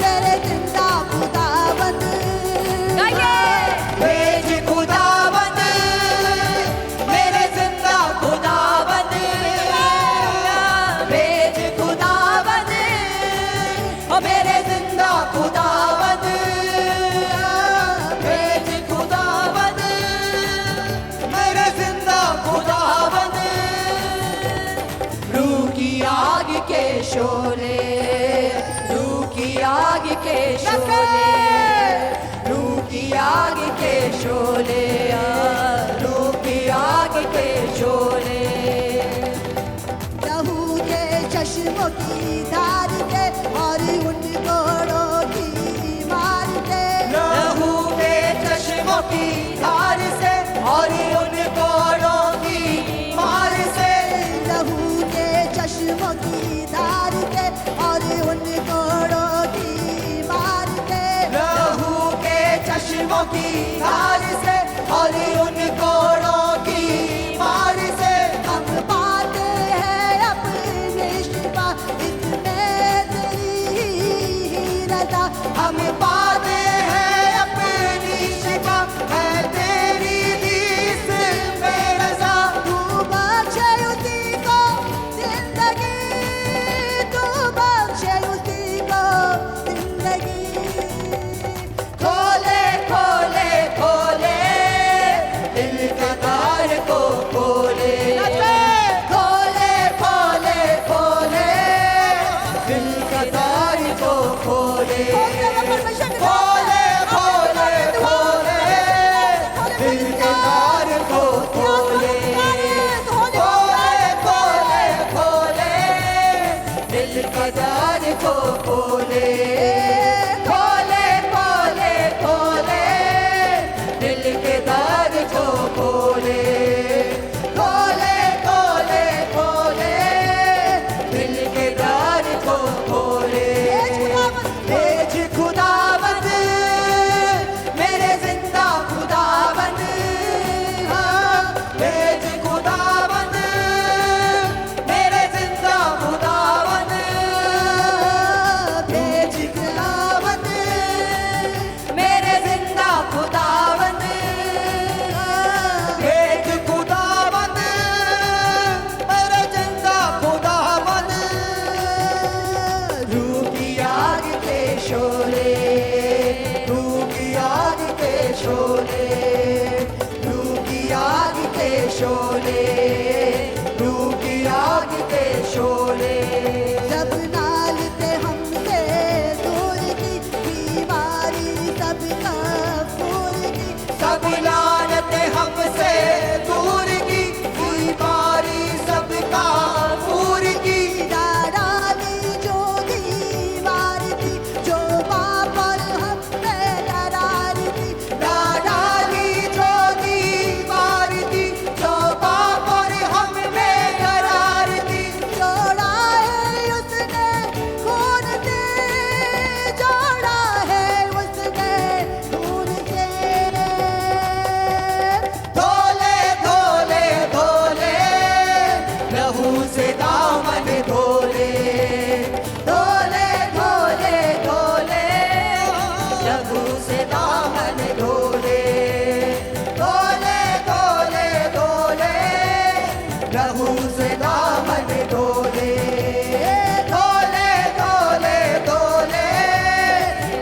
मेरे जिंदा खुदावन, भेज खुदावन, मेरे जिंदा खुदावन, भेज खुदावन, ओ मेरे जिंदा खुदावन, भेज खुदावन, मेरे जिंदा खुदावन। रूह की आग के शोले, रूह की आग के शोले, रूह की आग के शोले, रूह की आग के शोले। लहू चश्मों की धार से और उन कोड़ों की मार से, लहू के चश्मों की धार से और उन कोड़ों की मार से, लहू के चश्मों की धार से और उन कोड़ों की मार से, लहू के चश्मों की धार से और उन कोड़ों की मार से हम पाते हैं अपनी शिफा, इसमें तेरी ही रज़ा। हम पाते हैं अपनी शिफा, है तेरी दी इसमें रज़ा। तू बख्शे उसी को जिंदगी, तू बख्शे उसी को जिंदगी। खोले खोले खोले दिल के द्वार को खोले, खोले खोले खोले दिल के द्वार को खोले, खोले खोले खोले दिल के द्वार को खोले, खोले खोले खोले दिल के द्वार को खोले, खोले खोले खोले दिल के द्वार को खोले, खोले खोले खोले दिल के द्वार को खोले। भेज खुदावंद मेरे जिंदा खुदावंद, हाँ भेज खुदावंद मेरे जिंदा खुदावंद, भेज खुदावंद मेरे जिंदा खुदावंद, भेज खुदावंद मेरे जिंदा खुदावंद। रूह की आग के शोले, रूह की आग के शोले, रूह की आग के शोले, रूह की आग के शोले। जब नालते हमसे दूर की बीमारी सब कफूर की, सब लानते हमसे दूर की बीमारी सब काफूर की। डाली जो दीवार थी जो पर हम पे दरार थी, डाली जो दीवार थी जो पर हम पे दरार थी। जोड़ा है उसने खून से, जोड़ा है उसने खून से। धोले धोले धोले लहू से दामन धोले, धोले धोले धोले लहू से दामन धोले, धोले धोले धोले लहू से दामन धोले, धोले धोले धोले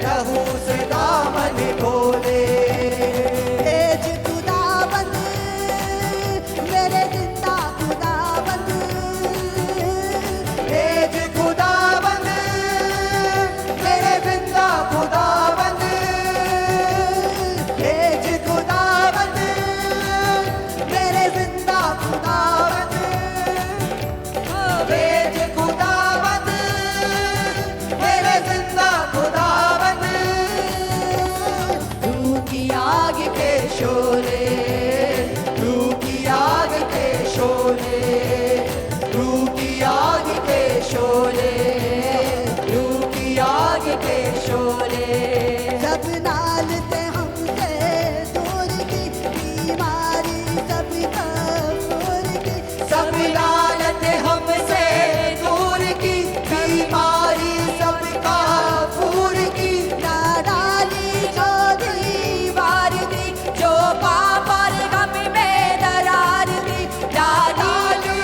लहू से दामन धोले। भेज खुदावंद मेरे जिंदा खुदावंद, भेज खुदावंद मेरे जिंदा खुदावंद, भेज खुदावंद मेरे जिंदा खुदावंद, भेज खुदावंद मेरे जिंदा खुदावंद। रूह की आग के शोले, रूह की आग के शोले, रूह की आग के शोले, रूह की आग के शोले। जब नालते हमसे दूर की बीमारी सब कफूर की, सब लानते हमसे दूर की बीमारी सब काफूर की। डाली जो दीवार थी जो पर गम में दरार थी, डाली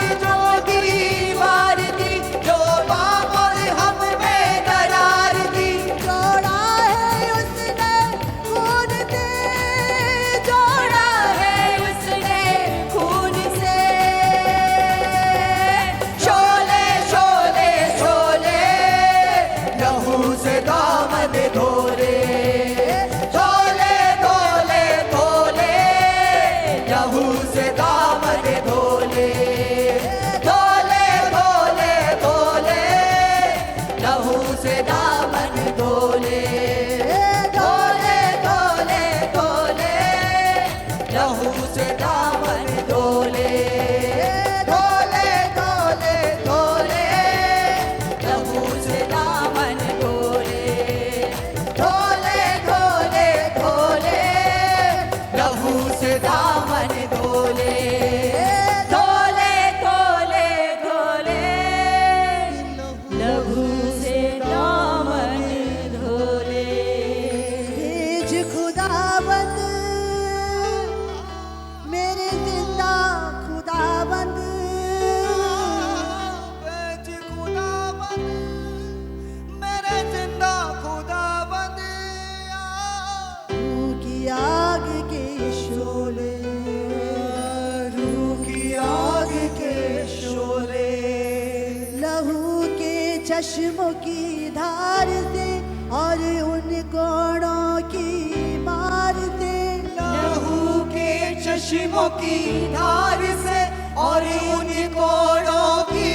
चश्मों की धार से और उन कोड़ों की मार से, लहू के चश्मों की धार से और उन कोड़ों की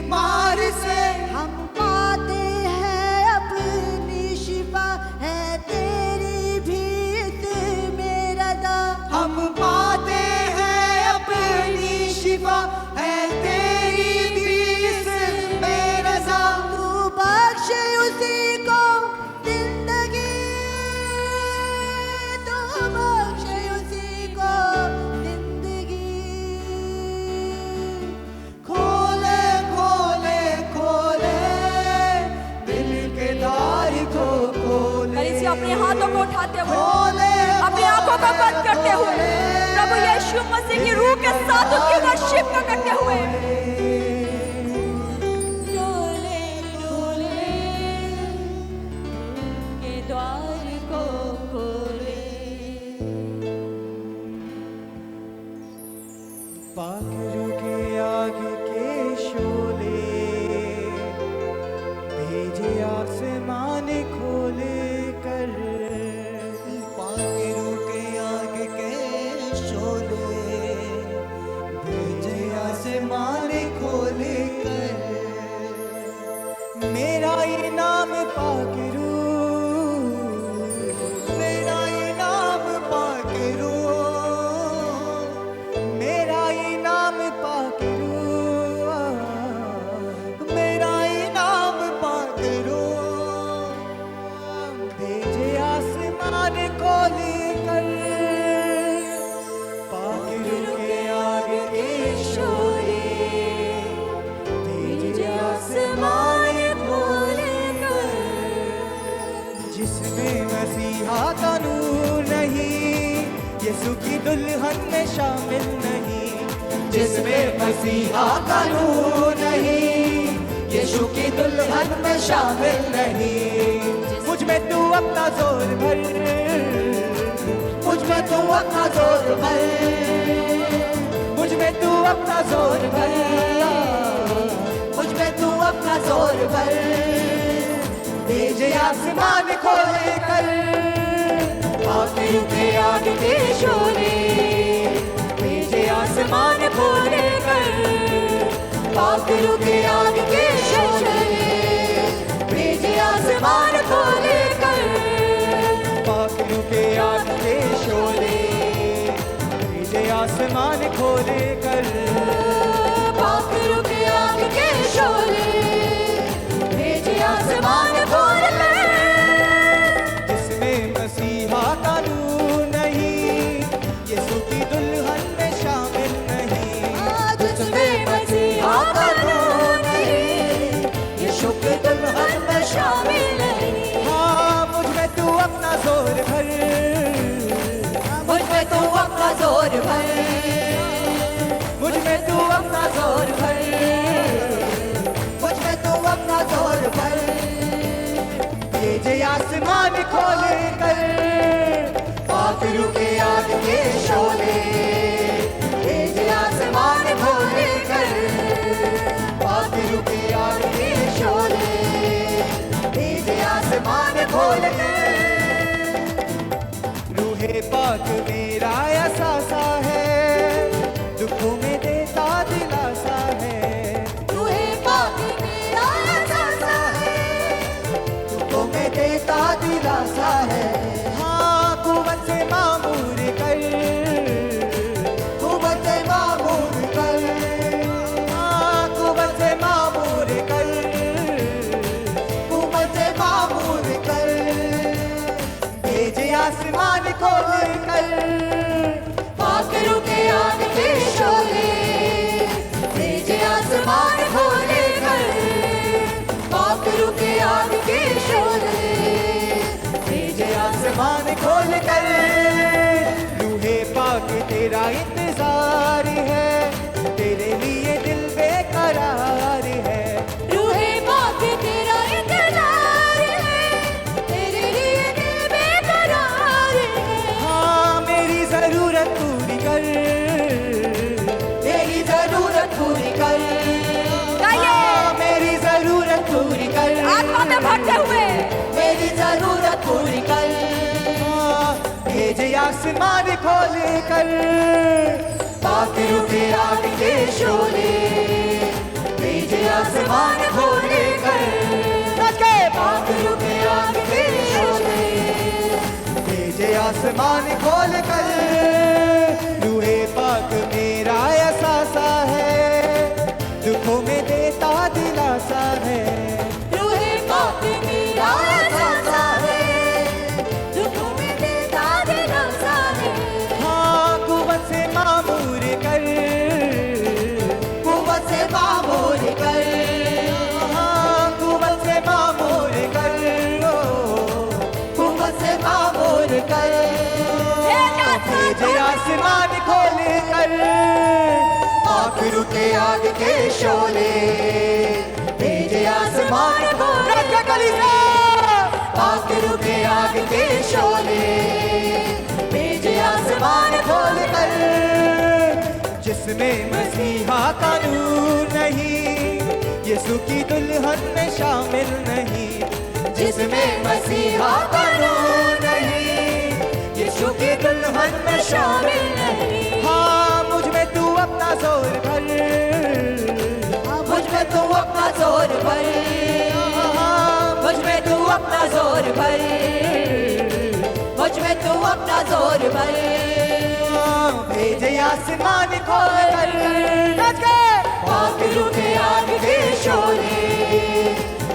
मार से हम पाते हैं अपनी शिफा, है तेरी भी इसमें रज़ा। हम पाते हैं अपनी शिफा, है तेरी भी इसमें रज़ा। तू बख्श उसी को जिंदगी, तू बख्श उसी को जिंदगी। खोले खोले खोले दिल के द्वार को खोले। कलीसिया अपने हाथों को उठाते हुए, खोले अपनी आंखों को बंद करते हुए, प्रभु यीशु मसीह की रूह के साथ उसकी वर्शिप करते हुए, खोले खोले के द्वार को खोले। पाखरू के आग के शोले भेजे आसमान खोले कर। पाखरू के आग के शोले भेजे आसमान खोले कर। मेरा इनाम पाखरू, मेरा इनाम पाखरू, मेरा इनाम पाकरू, मेरा इनाम पाकरू। भेजे आसमान खोले कर। पाकरू के आगे के शोले भेजे आसमान खोले कर। जिसमें मसीहा का नूर नहीं, यीशु की दुल्हन में शामिल नहीं। जिसमें मसीहा का नूर नहीं, यीशु की दुल्हन में शामिल नहीं। मुझ में तू अपना जोर भर, मुझ में तू अपना जोर भर, मुझ में तू अपना जोर भर, मुझ में तू अपना जोर भर। भेजे आसमान खोले कर। पाखरू के आग के शोले भेजे आसमान खोले कर। पाखरू के आग के शोले भेजे आसमान खोले कर। पाखरू के आग के शोले भेजे आसमान खोले कर। पाखरू के आग के शोले भेजे आसमान खोले कर। जिसमें मसीहा का नूर नहीं, यीशु की दुल्हन में शामिल नहीं। जिसमें मसीहा का नूर नहीं, यीशु की दुल्हन में शामिल नहीं। हाँ, मुझ में तू अपना जोर भर, मुझ में तू अपना जोर भर, मुझ में तू अपना जोर भर, मुझ में तू अपना जोर भर। भेजे आसमान खोले कर। पाखरू के आग के शोले भेजे आसमान खोले कर। पाखरू के आग के शोले भेजे आसमान खोले कर। रूहे पाक मेरा एहसासा है, दुखों में देता दिलासा है। रूहे पाक मेरा एहसासा है, दुखों में देता दिलासा है। हाँ, कुव्वत से मामूर कर, कुव्वत से मामूर कर। हाँ, कुव्वत से मामूर कर, कुव्वत से मामूर कर। भेजे आसमान खोल कर। भरते हुए मेरी जरूरत पूरी कर। भेजे आसमान खोल कर, पाक रुके आग के शोले। भेजे आसमान खोल कर, पाक रुके आग के शोले। भेजे आसमान खोल कर, रूहे पाक मेरा एहसासा है, दुखों में देता दिलासा है। रूहे पाक मेरा एहसासा है, दुखों में देता दिलासा है। हाँ कुव्वत से मामूर कर, कुव्वत से मामूर कर। हाँ कुव्वत से मामूर कर, कुव्वत से मामूर कर। भेजे आसमान खोल कर, पाक रुके आग के शोले। भेजे आसमान खोल कर, पाक रुके आग के शोले। भेजे आसमान खोल कर, जिसमें मसीहा का नूर नहीं, यीशु की दुल्हन में शामिल नहीं। जिसमें मसीहा का नूर नहीं, यीशु की दुल्हन में शामिल नहीं। हाँ मुझ में तू अपना जोर भर, मुझ में तू अपना जोर भर। मुझ में तू अपना जोर भर, मुझ में तू अपना जोर भर। भेजे आसमान खोल कर, पाक रुके आग के शोले।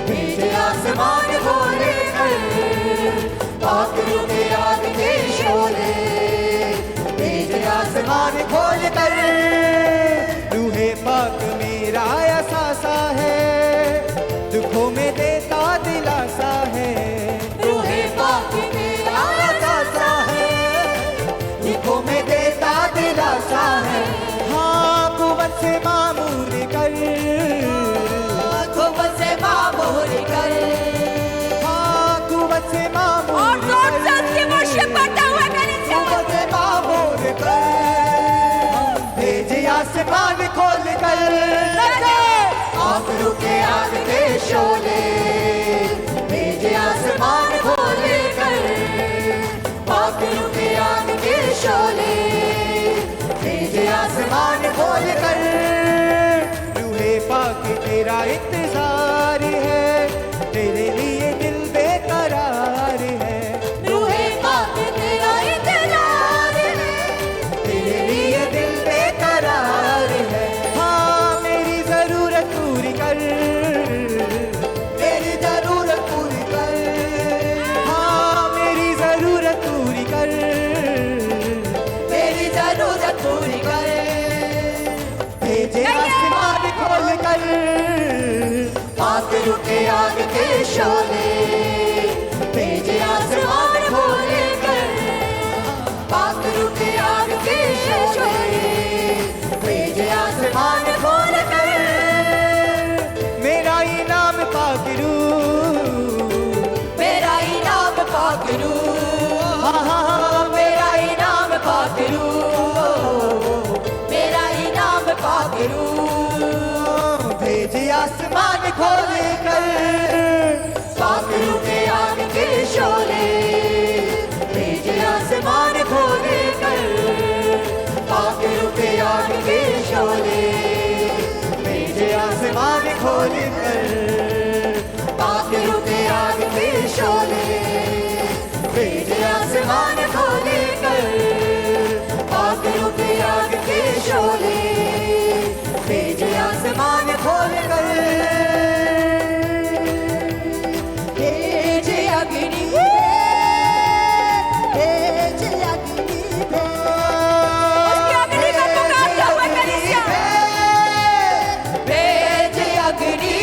भेजे आसमान खोल कर, पाक रुके आग के शोले। भेजे आसमान खोल कर, रूहे पाक मेरा एहसासा है, दुखों में देता दिलासा है। रूहे पाक मेरा एहसासा है, दुखों में देता दिलासा है। हाँ कुव्वत से मामूर कर, कुव्वत से मामूर कर। हाँ कुव्वत से मामूर और जोर से उसकी वर्शिप करते हुए कलीसिया में कुव्वत से मामूर कर। भेजे आसमान खोल कर, पाक रुके आग के शोले। भेजे आसमान खोल कर, पाक रुके आग के शोले। भेजे आसमान खोल कर, रूहे पाक तेरा इंतजार है, तेरे लिए दिल बेकरार है। रूहे पाक तेरा इंतजार है, तेरे लिए दिल बेकरार है। हाँ मेरी जरूरत पूरी कर, मेरी जरूरत पूरी कर। हाँ मेरी जरूरत पूरी कर, मेरी जरूरत पूरी कर। भेजे आसमान खोल कर, पाक रुके आग के शोले। भेजे आसमान खोल कर, पाक रुके आग के शोले। भेजे आसमान खोल कर, मेरा इनाम पाक रू, मेरा इनाम पाक रू। हाँ हाँ हाँ मेरा इनाम पाक रू, मेरा इनाम पाक रू। भेजे आसमान खोल कर, पाक रुके आग के शोले। भेजे आसमान खोल कर, पाक रुके आग के शोले। भेजे आसमान खोल कर, पाक रुके आग के शोले। भेजे आसमान खोल कर, पाक रुके आग के शोले। भेजे आसमान खोल कर, भेजे अग्नि, भेजे अग्नि, उसकी अग्नि का पुकारते हुए कलीसिया में भेजे अग्नि,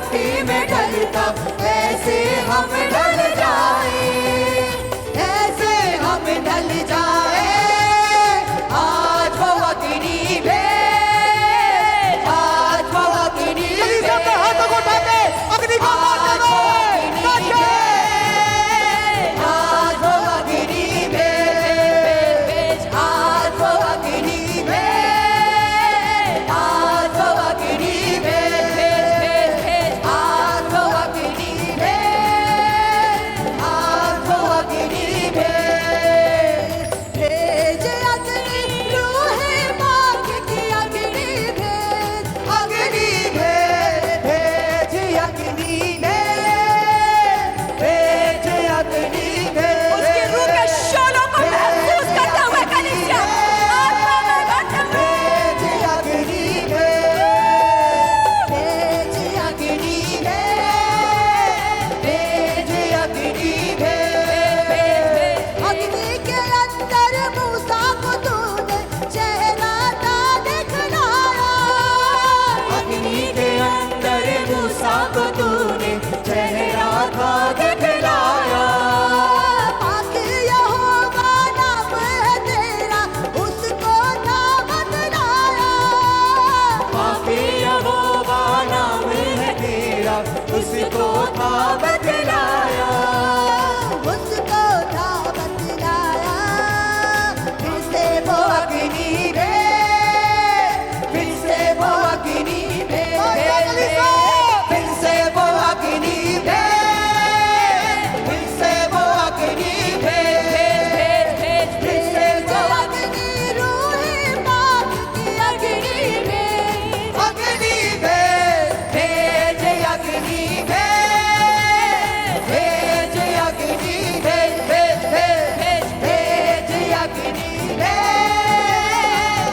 मट्टी में ढलता ऐसे हम ढल जाए, ऐसे हम ढल जाए। आज वो अग्नि भेज, आज वो अग्नि भेज, हाथों को उठा के अग्नि को मारते रहो। आज वो अग्नि भेज, आज वो अग्नि भेज, आज वो अग्नि भेज, आज वो अग्नि भेज, आज वो अग्नि भेज। भेज अग्नि रूहे मांग की अग्नि भेज, अग्नि भेज, भेज अग्नि भेज, भेज अग्नि भेज। उसकी रूह के शोलों को महसूस करते हुए कलीसिया आत्मा में बैठे हुए भेज अग्नि भेज, भेज अग्नि भेज, भेज अग्नि भेज। अग्नि के अंदर मूसा को तूने चेहरा ना दिखलाया, अग्नि के अंदर मूसा को तूने चेहरा था दिखलाया, पाक यहोवा नाम है तेरा, उसको ना बतलाया। पापी यहोवा नाम है तेरा, उसको था बतलाया, उसको था बतलाया। फिर से वो अग्नि भेज, फिर से वो अग्नि भेज, फिर से वो अग्नि भेज, फिर से वो अग्नि भेज, फिर से वो अग्नि रूहे मांग की अग्नि भेज, अग्नि भेज, भेज अग्नि भेज, भेज अग्नि भेज, भेज भेज भेज अग्नि भेज,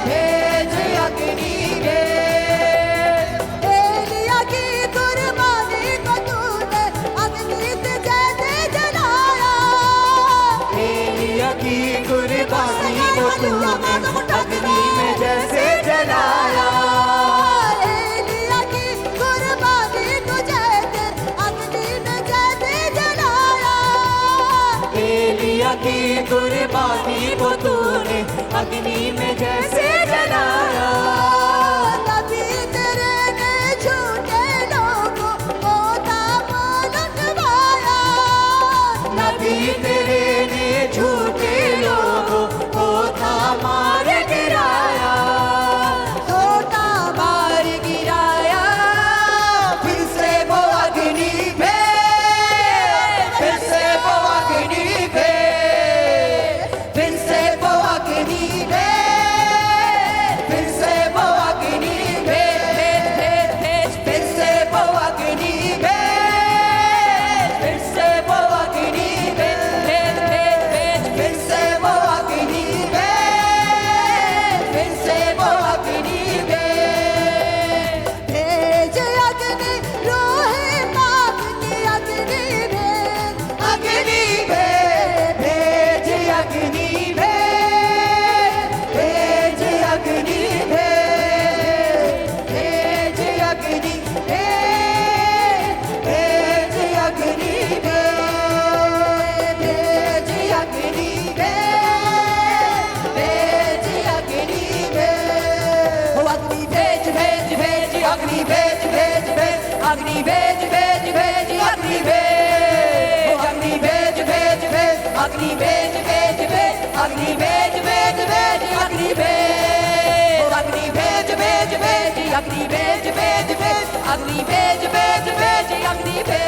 भेज अग्नि भेज। एलिया की कुर्बानी को तूने अग्नि से जैसे जलाया, एलिया की कुर्बानी को तूने अग्नि में जैसे जलाया, एलिया की कुर्बानी को जैसे अग्नि में जैसे जलाया। एलिया की कुर्बानी को तूने अग्नि में जैसे जलाया, नबी तेरे ने झूठे लोगों को दामन लुटवाया, नबी तेरे ने झूठे लोगों को था मार गिराया, छोटा मार गिराया। फिर से वो अग्नि भेज, फिर से वो अग्नि भेज, फिर से वो अग्नि भेज, फिर से वो अग्नि भेज, फिर से वो अग्नि भेज, फिर से वो अग्नि भेज, फिर से वो अग्नि भेज, फिर से वो अग्नि भेज। भेज अग्नि रूहे मांग की अग्नि भेज, अग्नि भेज, भेज अग्नि भेज, भेज अग्नि भेज, भेज अग्नि भेज, भेज अग्नि भेज, भेज अग्नि भेज, भेज अग्नि भेज। ओ अग्नि भेज भेज भेज, अग्नि भेज भेज भेज, अग्नि भेज भेज भेज, अग्नि भेज। ओ अग्नि भेज भेज भेज, अग्नि भेज भेज भेज, अग्नि भेज भेज भेज, अग्नि भेज। ओ अग्नि भेज भेज भेज, अग्नि भेज भेज भेज, अग्नि भेज भेज भेज, अग्नि भेज।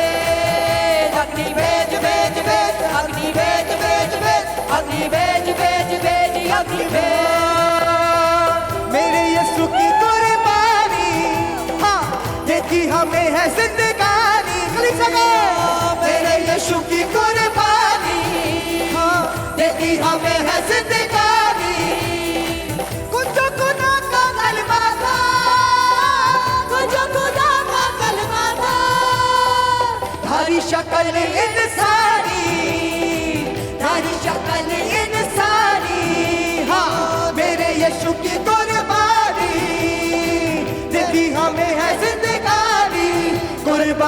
अग्नि भेज भेज भेज, अग्नि भेज भेज भेज, अग्नि भेज भेज भेज, अग्नि भेज। मेरे यीशु की कुर्बानी, हाँ, देती हमें है जिंदगानी। गली सके मेरे यीशु की कुर्बानी, हाँ, देती हमें है जिंदगानी। कुछ खुदा का कलमा था, कुछ खुदा का कलमा था, धारी शक्ल इंसानी, धारी शक्ल इंसानी। हाँ, मेरे यीशु की कुर्बानी, देती हमें है जिंदगानी। कुर्बानी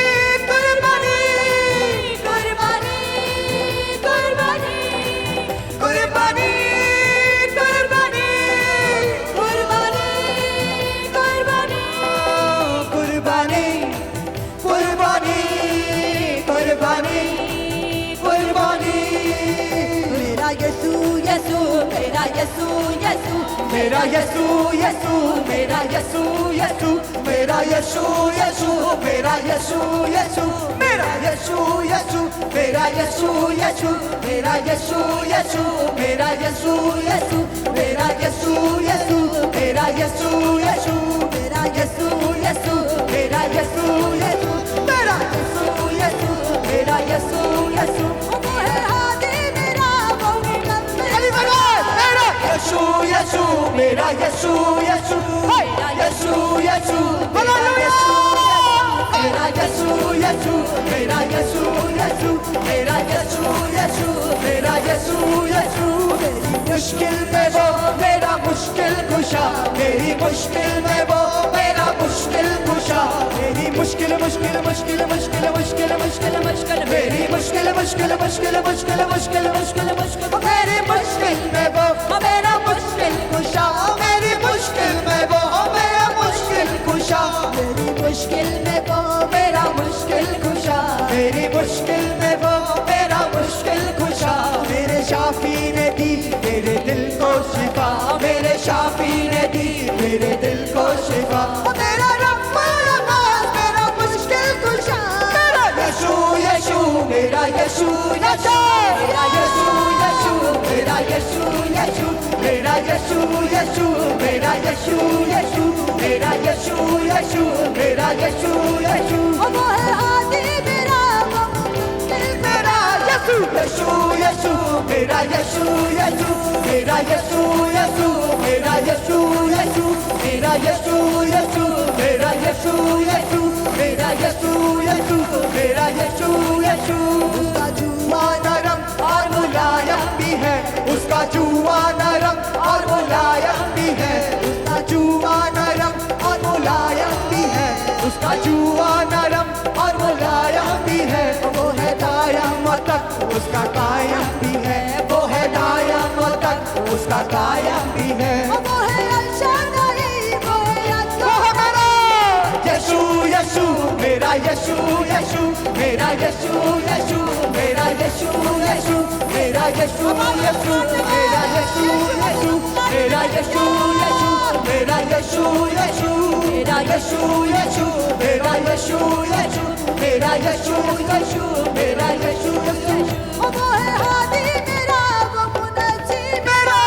यसू यसू मेरा यसू यसू मेरा यसू यसू मेरा यसू यसू मेरा यसू यसू मेरा यसू यसू मेरा यसू यसू मेरा यसू यसू मेरा यसू यसू मेरा यसू यसू मेरा यसू यसू मेरा यसू यसू मेरा यसू यसू मेरा यसू यसू मेरा यसू यसू वो है हादी मेरा वो है मेरा यसू यसू मेरा यसू यसू यसू यसू मेरा यसू मेरा यसू यसू मेरा यसू यसू मेरा यसू यसू मेरा यसू यसू मेरी मुश्किल में वो मेरा मुश्किल कुशा मेरी मुश्किल में वो मेरा मुश्किल कुशा मेरी मुश्किल मुश्किल मुश्किल मुश्किल मुश्किल मुश्किल मुश्किल मेरी मुश्किल मुश्किल मुश्किल मुश्किल मुश्किल मुश्किल मुश्किल मेरी मुश्किल में वो मेरा मुश्किल कुशा मेरी मुश्किल में वो मेरा मुश्किल कुशा मेरी मुश्किल में वो मेरा मुश्किल कुशा मेरी मुश्किल में वो मेरा मुश्किल कुशा मेरे शाफी ने दी मेरे दिल को शिफा मेरे शाफी ने दी मेरे दिल को शिफा मेरा रब्बुल अब्बास मेरा मुश्किल कुशा मेरा यशू यशू मेरा यशू यशू मेरा यशू यशू मेरा यशू यशू मेरा यशू यशू मेरा यशू यशू मेरा यशू यशू मेरा यशू यशू वो है हादी मेरा वो मेरा यशू यशू यशू मेरा यशू यशू मेरा यशू यशू मेरा यशू यशू मेरा यशू यशू मेरा यशू यशू मेरा यशू यशू मेरा यशू यशू उसका जुआ नरम और मुलायम भी है उसका जुआ नरम और मुलायम भी है उसका जुआ नरम और मुलायम भी है उसका जुआ नरम और मुलायम भी है वो है दायम तक उसका कायम भी है वो है दायम तक उसका कायम भी है वो है अल-शादाई वो है मेरा यशू यशू मेरा यशू यशू मेरा यशू यशू मेरा यशू यशू मेरा यशू यशू मेरा यशू यशू मेरा यशू यशू मेरा यशू यशू मेरा यशू यशु मेरा यशु यशु मेरा यशु यशु मेरा यशु यशु वो है हादी मेरा वो मुनज्जी मेरा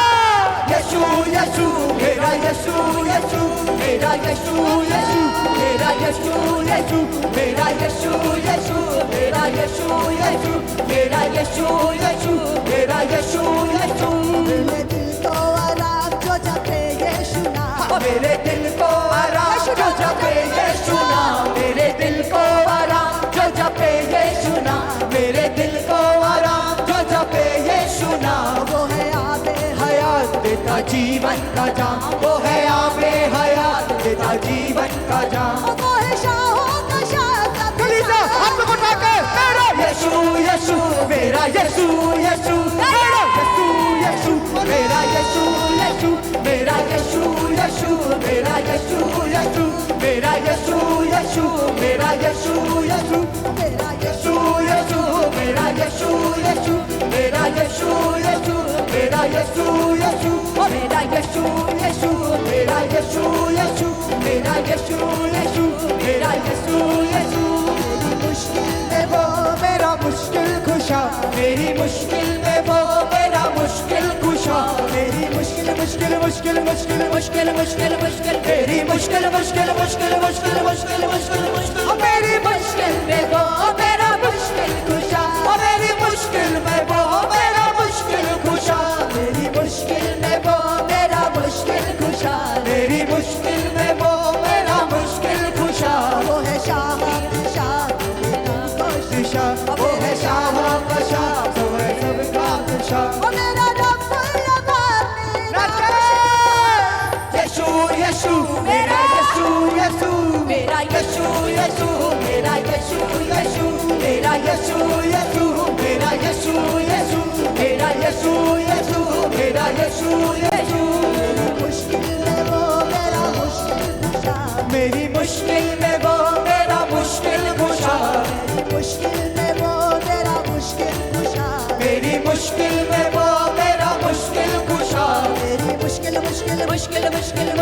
यशु यशु मेरा यशु यशु मेरा यशु यशु मेरा यशु यशु मेरा यशु यशु मेरा यशु यशु मेरा यशु यशु मेरा यशु यशु मेरे दिल को आराम जो जपे यीशु नाम मेरे दिल को आराम जो जपे यीशु नाम मेरे दिल को आराम जो जपे यीशु नाम मेरे दिल को आराम जो जपे यीशु नाम वो है आबे हयात देता जीवन का जाम वो है आबे हयात देता जीवन का जाम वो है शाहों का शाह कलीसिया हाथ उठा के मेरा यीशु यीशु मेरा यीशु यीशु मेरा यीशु यीशु मेरा यीशु यीशु मेरा यीशु यीशु मेरा यीशु यीशु मेरा यीशु यीशु मेरा यीशु यीशु मेरा यीशु यीशु मेरा यीशु यीशु मेरा यीशु यीशु मेरा यीशु यीशु मेरा यीशु यीशु मेरा यीशु यीशु मेरा यीशु यीशु मेरा यीशु यीशु मुश्किल में वो मेरा मुश्किल खुशा मेरी मुश्किल में वो मेरा मुश्किल खुशा मेरी मुश्किल मुश्किल मुश्किल मुश्किल मुश्किल मुश्किल मुश्किल मेरी मुश्किल मुश्किल मुश्किल मुश्किल मुश्किल मुश्किल मुश्किल मेरी मुश्किल में वो मेरा मुश्किल खुशा मेरी मुश्किल में वो मेरा मुश्किल खुशा मेरी मुश्किल में वो मेरा मुश्किल खुशा मेरी मुश्किल में वो मेरा मुश्किल खुशा वो है शाह दिशा वो है शाह का शाह तो है सबका दिशा वो मेरा रब्बुल अब्बास यशु यशु मेरा यशु यशु मेरा यशु यशु मेरा यशु यशु मेरा यशु यशु मेरा यशु यशु मेरा यशु यशु मेरा यशु यशु मुश्किल में वो मेरा मुश्किल खुशा मेरी मुश्किल में वो मेरा मुश्किल खुशा मुश्किल में वो मेरा मुश्किल खुशा मेरी मुश्किल में वो मेरा मुश्किल खुशा